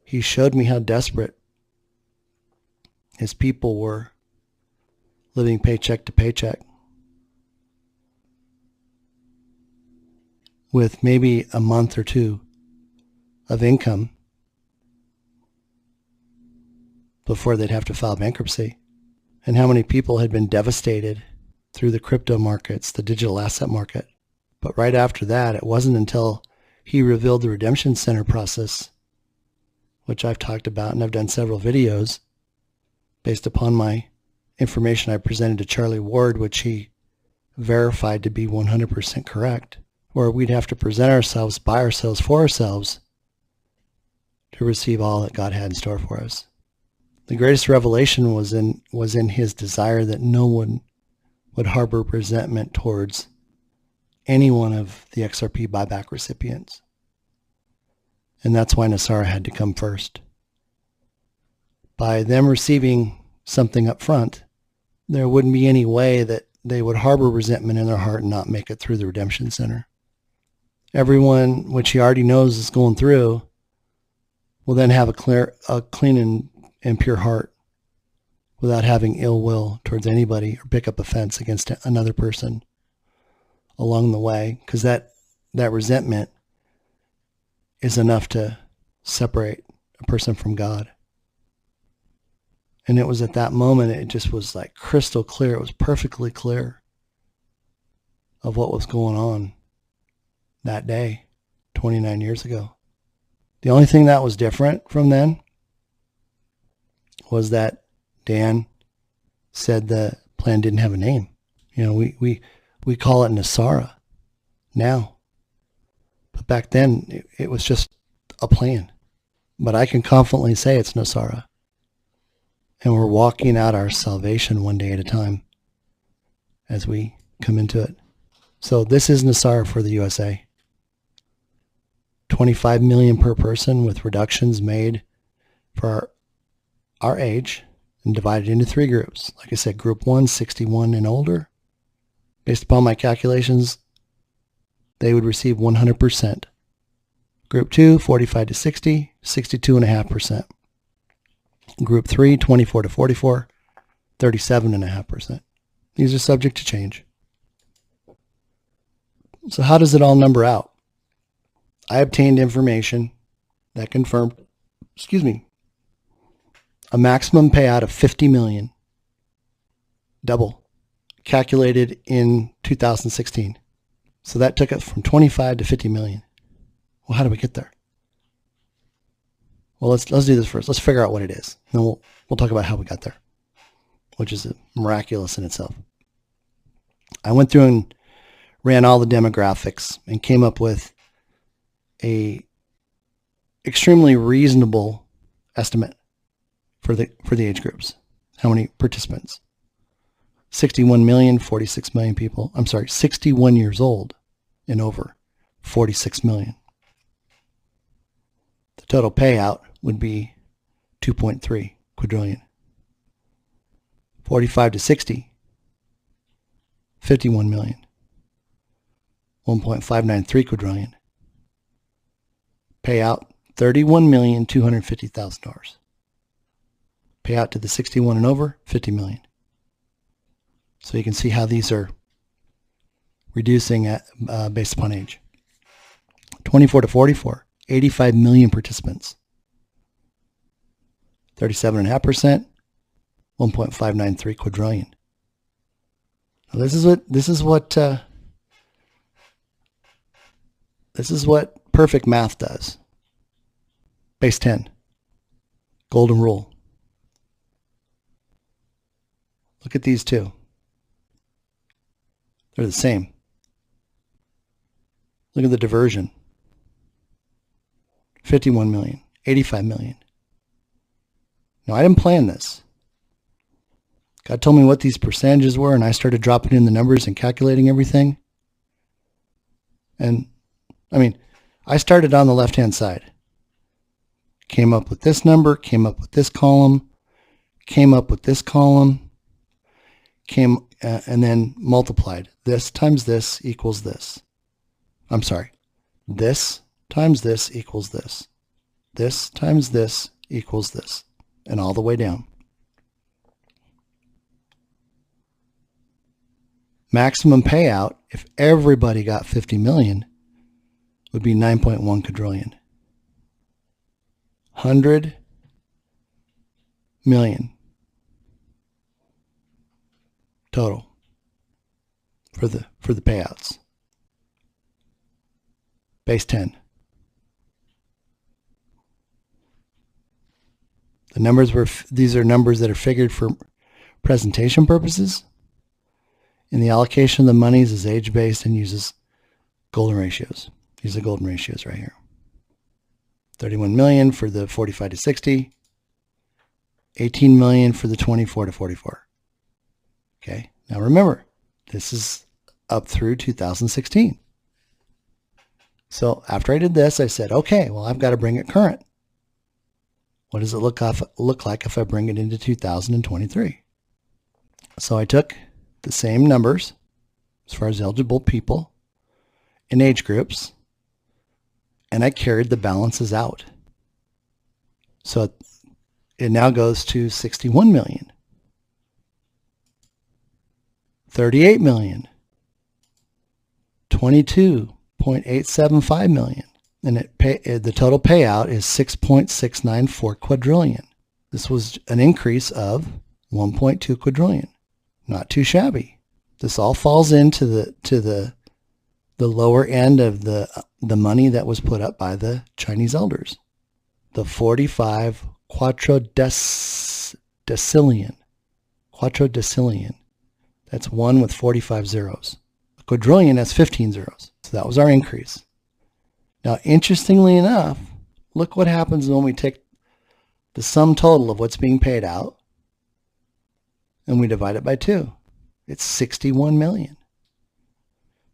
He showed me how desperate his people were, living paycheck to paycheck, with maybe a month or two of income before they'd have to file bankruptcy, and how many people had been devastated through the crypto markets, the digital asset market. But right after that, it wasn't until he revealed the redemption center process, which I've talked about and I've done several videos based upon my information I presented to Charlie Ward, which he verified to be 100% correct, where we'd have to present ourselves, by ourselves, for ourselves to receive all that God had in store for us. The greatest revelation was in his desire that no one would harbor resentment towards any one of the XRP buyback recipients. And that's why Nesara had to come first. By them receiving something up front, there wouldn't be any way that they would harbor resentment in their heart and not make it through the redemption center. Everyone, which he already knows is going through, will then have a clean and pure heart without having ill will towards anybody or pick up offense against another person along the way, because that resentment is enough to separate a person from God. And it was at that moment, it just was like crystal clear. It was perfectly clear of what was going on that day, 29 years ago. The only thing that was different from then was that Dan said the plan didn't have a name. We call it Nesara now. But back then, it was just a plan. But I can confidently say it's Nesara. And we're walking out our salvation one day at a time as we come into it. So this is Nesara for the USA. 25 million per person, with reductions made for our age and divided into 3 groups. Like I said, group 1, 61 and older. Based upon my calculations, they would receive 100%. Group 2, 45 to 60, 62.5%. Group 3, 24 to 44, 37.5%. These are subject to change. So how does it all number out? I obtained information that confirmed, a maximum payout of 50 million, double, calculated in 2016. So that took it from 25 to 50 million. Well, how do we get there? Well, let's do this first. Let's figure out what it is. And then we'll talk about how we got there, which is miraculous in itself. I went through and ran all the demographics and came up with a extremely reasonable estimate for the age groups. How many participants? 61 million, 46 million people. I'm sorry, 61 years old and over, 46 million. The total payout would be 2.3 quadrillion. 45 to 60, 51 million. 1.593 quadrillion. Payout $31,250,000. Payout to the 61 and over, 50 million. So you can see how these are reducing based upon age. 24 to 44, 85 million participants. 37.5%, 1.593 quadrillion. Now this is what perfect math does. Base 10, golden rule. Look at these two. They're the same. Look at the diversion. 51 million, 85 million. Now, I didn't plan this. God told me what these percentages were, and I started dropping in the numbers and calculating everything. And, I mean, I started on the left-hand side. Came up with this number, came up with this column, came up with this column, and then multiplied. This times this equals this. I'm sorry. This times this equals this. This times this equals this. And all the way down. Maximum payout, if everybody got 50 million, would be 9.1 quadrillion. 100 million total for the payouts. Base 10. The numbers these are numbers that are figured for presentation purposes. And the allocation of the monies is age-based and uses golden ratios. These are golden ratios right here. 31 million for the 45 to 60. 18 million for the 24 to 44. Okay, now remember, this is up through 2016. So after I did this, I said, okay, well, I've got to bring it current. What does it look like if I bring it into 2023? So I took the same numbers as far as eligible people and age groups, and I carried the balances out. So it now goes to 61 million, 38 million, 22.875 million, and the total payout is 6.694 quadrillion. This was an increase of 1.2 quadrillion. Not too shabby. This all falls into the lower end of the money that was put up by the Chinese elders. The 45 quadrodecillion. Quadrodecillion. That's one with 45 zeros. A quadrillion has 15 zeros. So that was our increase. Now, interestingly enough, look what happens when we take the sum total of what's being paid out and we divide it by 2. It's 61 million.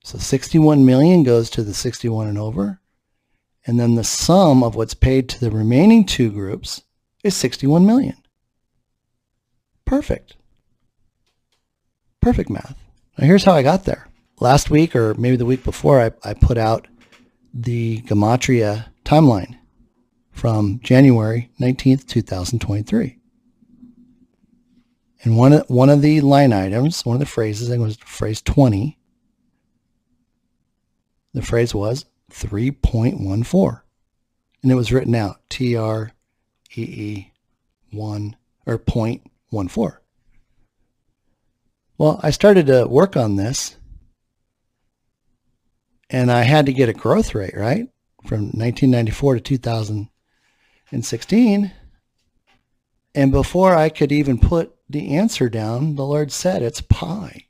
So 61 million goes to the 61 and over, and then the sum of what's paid to the remaining two groups is 61 million. Perfect. Perfect math. Now here's how I got there. Last week, or maybe the week before, I put out the Gematria timeline from January 19th, 2023. And one of the line items, one of the phrases, I think it was phrase 20, the phrase was 3.14. And it was written out, TREE 1 or 0.14. Well, I started to work on this, and I had to get a growth rate, right? From 1994 to 2016. And before I could even put the answer down, the Lord said, it's pi.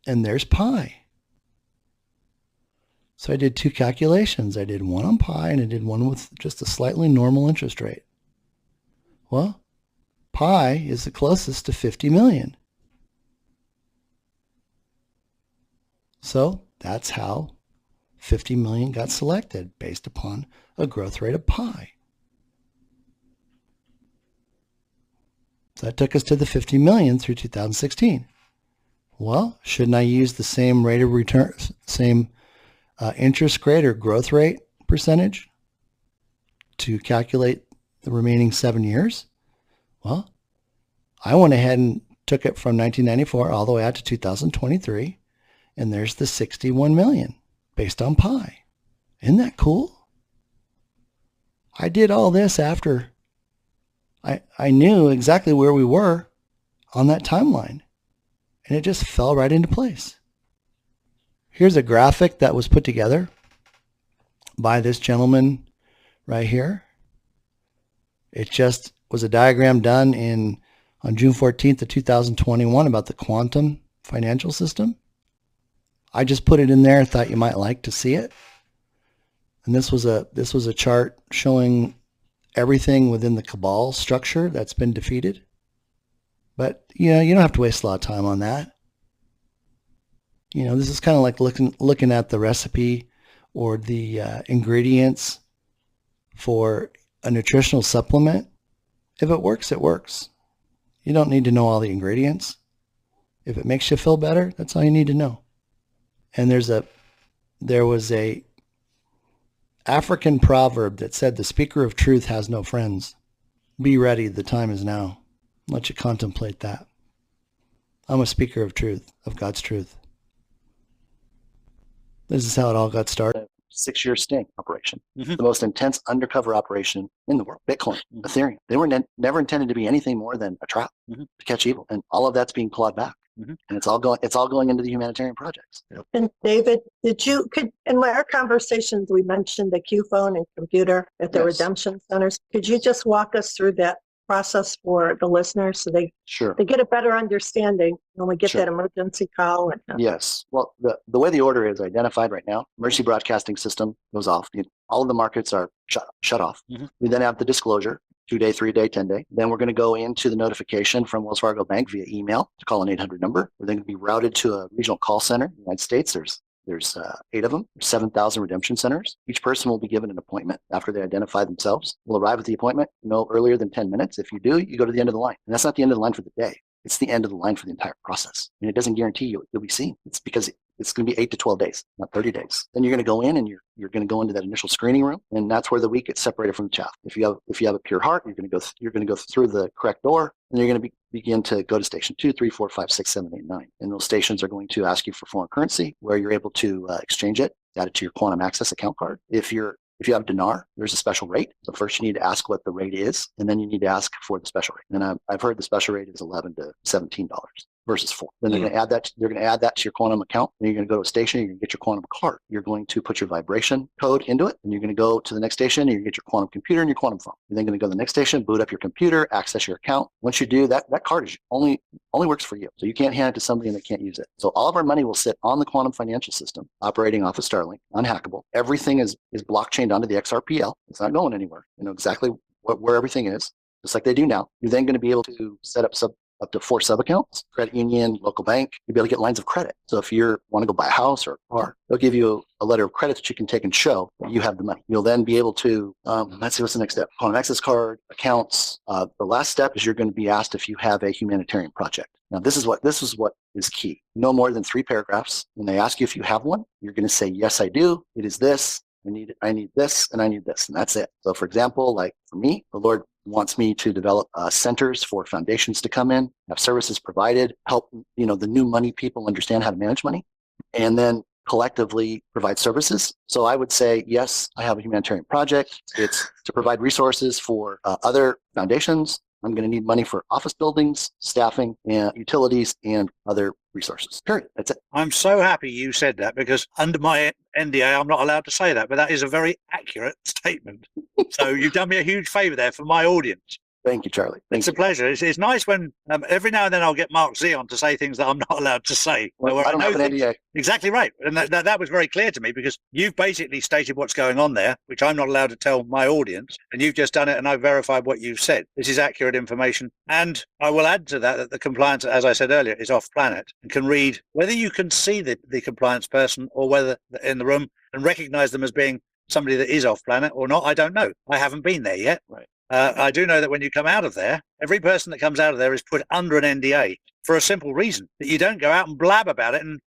And there's pi. So I did two calculations. I did one on pi and I did one with just a slightly normal interest rate. Well, pi is the closest to 50 million. So that's how 50 million got selected, based upon a growth rate of pi. So that took us to the 50 million through 2016. Well, shouldn't I use the same rate of return, same interest rate or growth rate percentage to calculate the remaining 7 years? Well, I went ahead and took it from 1994 all the way out to 2023, and there's the 61 million based on pi. Isn't that cool? I did all this after I knew exactly where we were on that timeline, and it just fell right into place. Here's a graphic that was put together by this gentleman right here. It just was a diagram done on June 14th of 2021 about the quantum financial system. I just put it in there, thought you might like to see it. And this was a chart showing everything within the cabal structure that's been defeated. But you don't have to waste a lot of time on that. This is kind of like looking at the recipe or the ingredients for a nutritional supplement. If it works, it works. You don't need to know all the ingredients. If it makes you feel better, that's all you need to know. And there was a African proverb that said, the speaker of truth has no friends. Be ready, the time is now. Let you contemplate that. I'm a speaker of truth, of God's truth. This is how it all got started. 6-year sting operation, the most intense undercover operation in the world. Bitcoin, Ethereum, they were never intended to be anything more than a trap to catch evil, and all of that's being clawed back. And it's all going into the humanitarian projects. And David, in our conversations, we mentioned the Q phone and computer at the redemption centers. Could you just walk us through that process for the listeners so they get a better understanding when we get that emergency call? Yes. Well, the way the order is identified right now, emergency broadcasting system goes off. All of the markets are shut off. We then have the disclosure, 2-day, 3-day, 10-day. Then we're going to go into the notification from Wells Fargo Bank via email to call an 800 number. We're then going to be routed to a regional call center in the United States. There's 8 of them. There's 7,000 redemption centers. Each person will be given an appointment after they identify themselves. We'll arrive at the appointment no earlier than 10 minutes. If you do, you go to the end of the line. And that's not the end of the line for the day. It's the end of the line for the entire process. And it doesn't guarantee you'll be seen. It's because it's going to be 8 to 12 days, not 30 days. Then you're going to go in and you're going to go into that initial screening room, and that's where the wheat gets separated from the chaff. If you have a pure heart, you're going to go through the correct door, and you're going to begin to go to station 2, 3, 4, 5, 6, 7, 8, 9. And those stations are going to ask you for foreign currency, where you're able to exchange it, add it to your quantum access account card. If you have dinar, there's a special rate. So first you need to ask what the rate is, and then you need to ask for the special rate. And I've heard the special rate is $11 to $17 versus $4. Then they're going to add that. They're going to add that to your quantum account. And you're going to go to a station. You're going to get your quantum card. You're going to put your vibration code into it, and you're going to go to the next station. And you're going to get your quantum computer and your quantum phone. You're then going to go to the next station, boot up your computer, access your account. Once you do that, that card is only works for you. So you can't hand it to somebody that can't use it. So all of our money will sit on the quantum financial system, operating off of Starlink, unhackable. Everything is blockchained onto the XRPL. It's not going anywhere. You know exactly where everything is, just like they do now. You're then going to be able to set up to 4 sub-accounts, credit union, local bank. You'll be able to get lines of credit. So if you want to go buy a house or a car, they'll give you a letter of credit that you can take and show that you have the money. You'll then be able to, let's see, what's the next step? Quantum access card, accounts. The last step is you're going to be asked if you have a humanitarian project. Now, this is what is key. No more than 3 paragraphs. When they ask you if you have one, you're going to say, yes, I do. It is this. I need this, and I need this, and that's it. So for example, like for me, the Lord wants me to develop centers for foundations to come in, have services provided, help the new money people understand how to manage money, and then collectively provide services. So I would say, yes, I have a humanitarian project. It's to provide resources for other foundations I'm going to need money for office buildings, staffing, and utilities, and other resources. Period. That's it. I'm so happy you said that, because under my NDA, I'm not allowed to say that, but that is a very accurate statement. So you've done me a huge favor there for my audience. Thank you, Charlie. It's a pleasure. It's nice when every now and then I'll get Mark Z on to say things that I'm not allowed to say. Well, I don't have an NDA. Exactly right. And that was very clear to me, because you've basically stated what's going on there, which I'm not allowed to tell my audience. And you've just done it, and I've verified what you've said. This is accurate information. And I will add to that the compliance, as I said earlier, is off planet and can read whether you can see the compliance person or whether in the room and recognize them as being somebody that is off planet or not. I don't know. I haven't been there yet. Right. I do know that when you come out of there, every person that comes out of there is put under an NDA for a simple reason, that you don't go out and blab about it and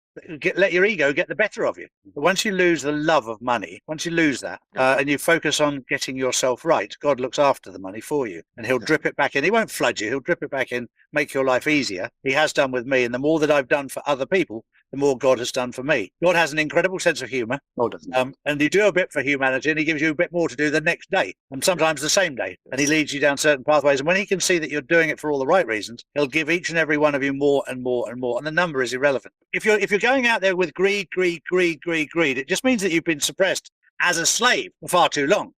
let your ego get the better of you. But once you lose the love of money, once you lose that and you focus on getting yourself right, God looks after the money for you, and he'll drip it back in. He won't flood you. He'll drip it back in, make your life easier. He has done with me. And the more that I've done for other people, the more God has done for me. God has an incredible sense of humor. Oh, doesn't he? And you do a bit for humanity, and he gives you a bit more to do the next day, and sometimes the same day. And he leads you down certain pathways. And when he can see that you're doing it for all the right reasons, he'll give each and every one of you more and more and more. And the number is irrelevant. If you're going out there with greed, it just means that you've been suppressed as a slave for far too long.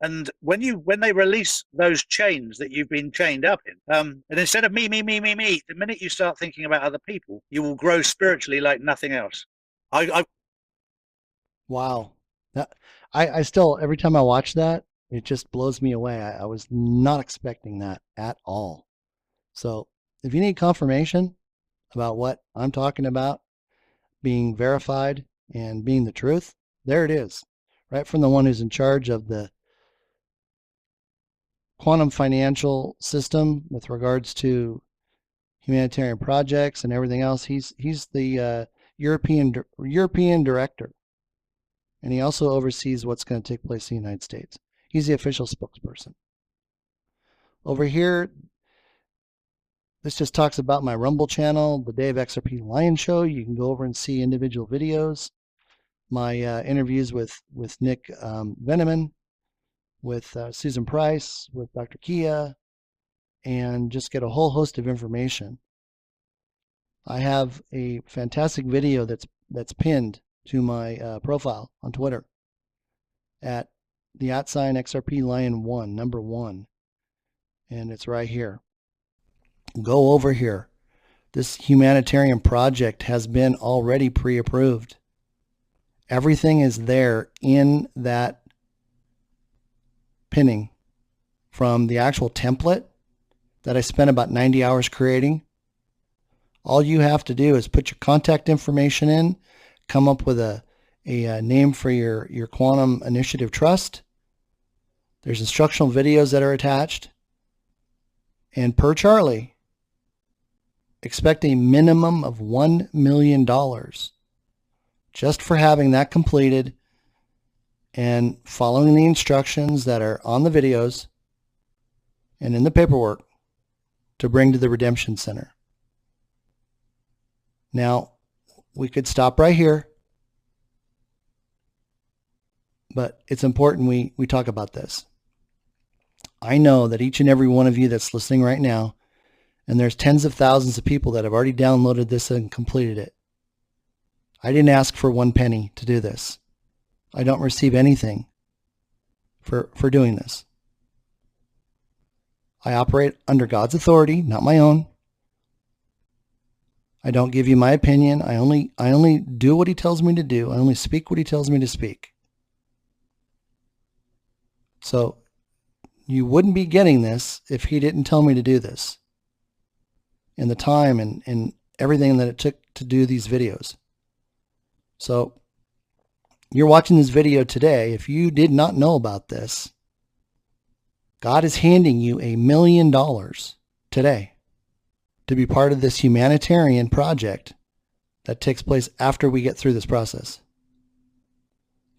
And when they release those chains that you've been chained up in, and instead of me, the minute you start thinking about other people, you will grow spiritually like nothing else. Wow. I still, every time I watch that, it just blows me away. I was not expecting that at all. So if you need confirmation about what I'm talking about being verified and being the truth, there it is. Right from the one who's in charge of the quantum financial system with regards to humanitarian projects and everything else. He's the European director, and he also oversees what's going to take place in the United States. He's the official spokesperson. Over here, this just talks about my Rumble channel, the Dave XRP Lion Show. You can go over and see individual videos. My interviews with Nick Veneman, with Susan Price, with Dr. Kia, and just get a whole host of information. I have a fantastic video that's pinned to my profile on Twitter at the @XRP Lion 1, number 1, and it's right here. Go over here. This humanitarian project has been already pre-approved. Everything is there in that pinning, from the actual template that I spent about 90 hours creating. All you have to do is put your contact information in, come up with a name for your quantum initiative trust. There's instructional videos that are attached. And per Charlie, expect a minimum of $1 million just for having that completed and following the instructions that are on the videos and in the paperwork to bring to the Redemption Center. Now, we could stop right here, but it's important we talk about this. I know that each and every one of you that's listening right now, and there's tens of thousands of people that have already downloaded this and completed it. I didn't ask for 1 penny to do this. I don't receive anything for doing this. I operate under God's authority, not my own. I don't give you my opinion. I only do what he tells me to do. I only speak what he tells me to speak. So you wouldn't be getting this if he didn't tell me to do this, and the time and everything that it took to do these videos. So you're watching this video today. If you did not know about this, God is handing you $1 million today to be part of this humanitarian project that takes place after we get through this process.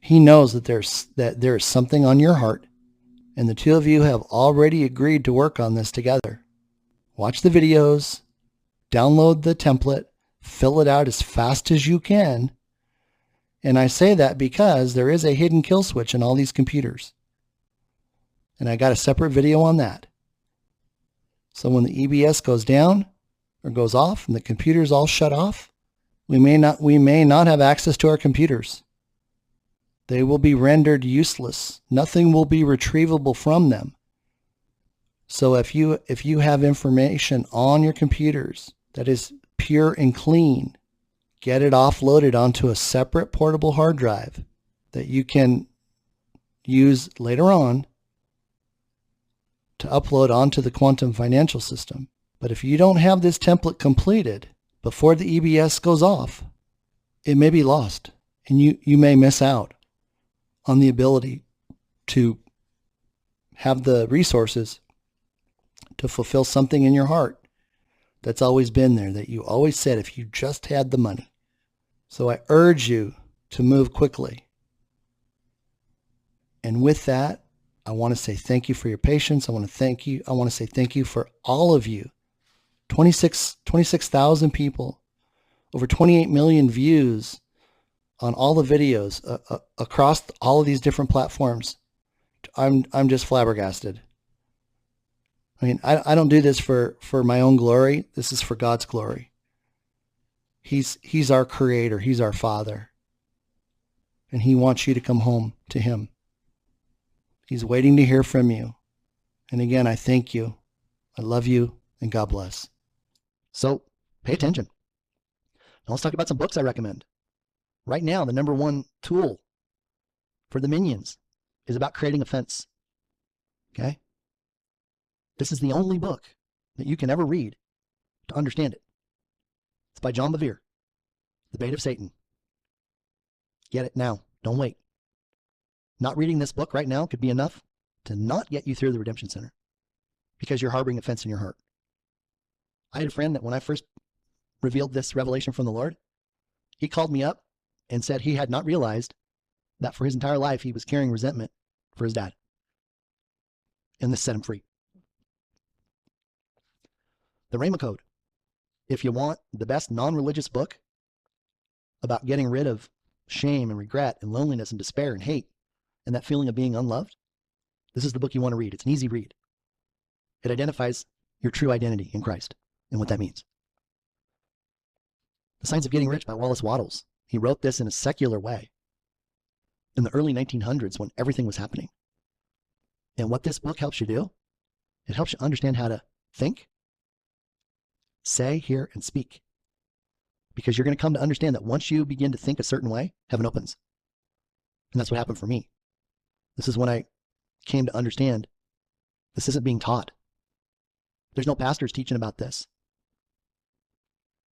He knows that there is something on your heart, and the two of you have already agreed to work on this together. Watch the videos, download the template, fill it out as fast as you can. And I say that because there is a hidden kill switch in all these computers. And I got a separate video on that. So when the EBS goes down or goes off and the computers all shut off, we may not have access to our computers. They will be rendered useless. Nothing will be retrievable from them. So if you have information on your computers that is pure and clean, get it offloaded onto a separate portable hard drive that you can use later on to upload onto the quantum financial system. But if you don't have this template completed before the EBS goes off, it may be lost, and you may miss out on the ability to have the resources to fulfill something in your heart that's always been there, that you always said if you just had the money. So I urge you to move quickly. And with that, I want to say thank you for your patience. I want to say thank you for all of you. 26,000 people, over 28 million views on all the videos across all of these different platforms. I'm just flabbergasted. I mean, I don't do this for my own glory. This is for God's glory. He's our creator. He's our Father. And he wants you to come home to him. He's waiting to hear from you. And again, I thank you. I love you, and God bless. So pay attention. Now let's talk about some books I recommend. Right now, the number one tool for the minions is about creating a fence. Okay? This is the only book that you can ever read to understand it. It's by John Bevere, The Bait of Satan. Get it now. Don't wait. Not reading this book right now could be enough to not get you through the Redemption Center because you're harboring offense in your heart. I had a friend that when I first revealed this revelation from the Lord, he called me up and said he had not realized that for his entire life he was carrying resentment for his dad. And this set him free. The Rhema Code. If you want the best non-religious book about getting rid of shame and regret and loneliness and despair and hate and that feeling of being unloved, this is the book you want to read. It's an easy read. It identifies your true identity in Christ and what that means. The Science of Getting Rich by Wallace Wattles. He wrote this in a secular way in the early 1900s when everything was happening. And what this book helps you do, it helps you understand how to think, say, hear, and speak. Because you're going to come to understand that once you begin to think a certain way, heaven opens. And that's what happened for me. This is when I came to understand this isn't being taught. There's no pastors teaching about this.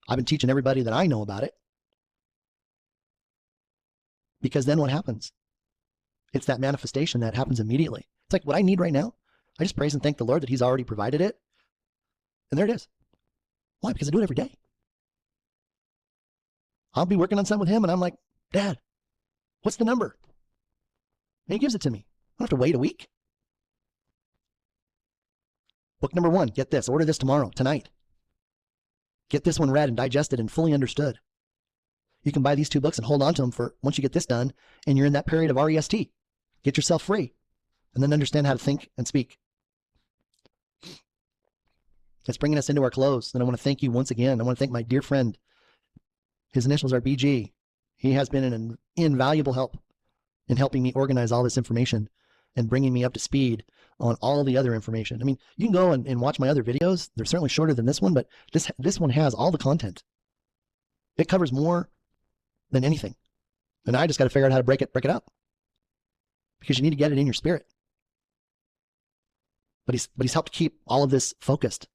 I've been teaching everybody that I know about it. Because then what happens? It's that manifestation that happens immediately. It's like what I need right now. I just praise and thank the Lord that he's already provided it. And there it is. Why? Because I do it every day. I'll be working on something with him and I'm like, Dad, what's the number? And he gives it to me. I don't have to wait a week. Book number 1, get this. Order this tomorrow, tonight. Get this one read and digested and fully understood. You can buy these 2 books and hold on to them for once you get this done and you're in that period of REST. Get yourself free and then understand how to think and speak. It's bringing us into our close. And I want to thank you once again. I want to thank my dear friend. His initials are BG. He has been an invaluable help in helping me organize all this information and bringing me up to speed on all the other information. I mean, you can go and watch my other videos. They're certainly shorter than this one, but this one has all the content. It covers more than anything. And I just got to figure out how to break it up. Because you need to get it in your spirit. But he's helped keep all of this focused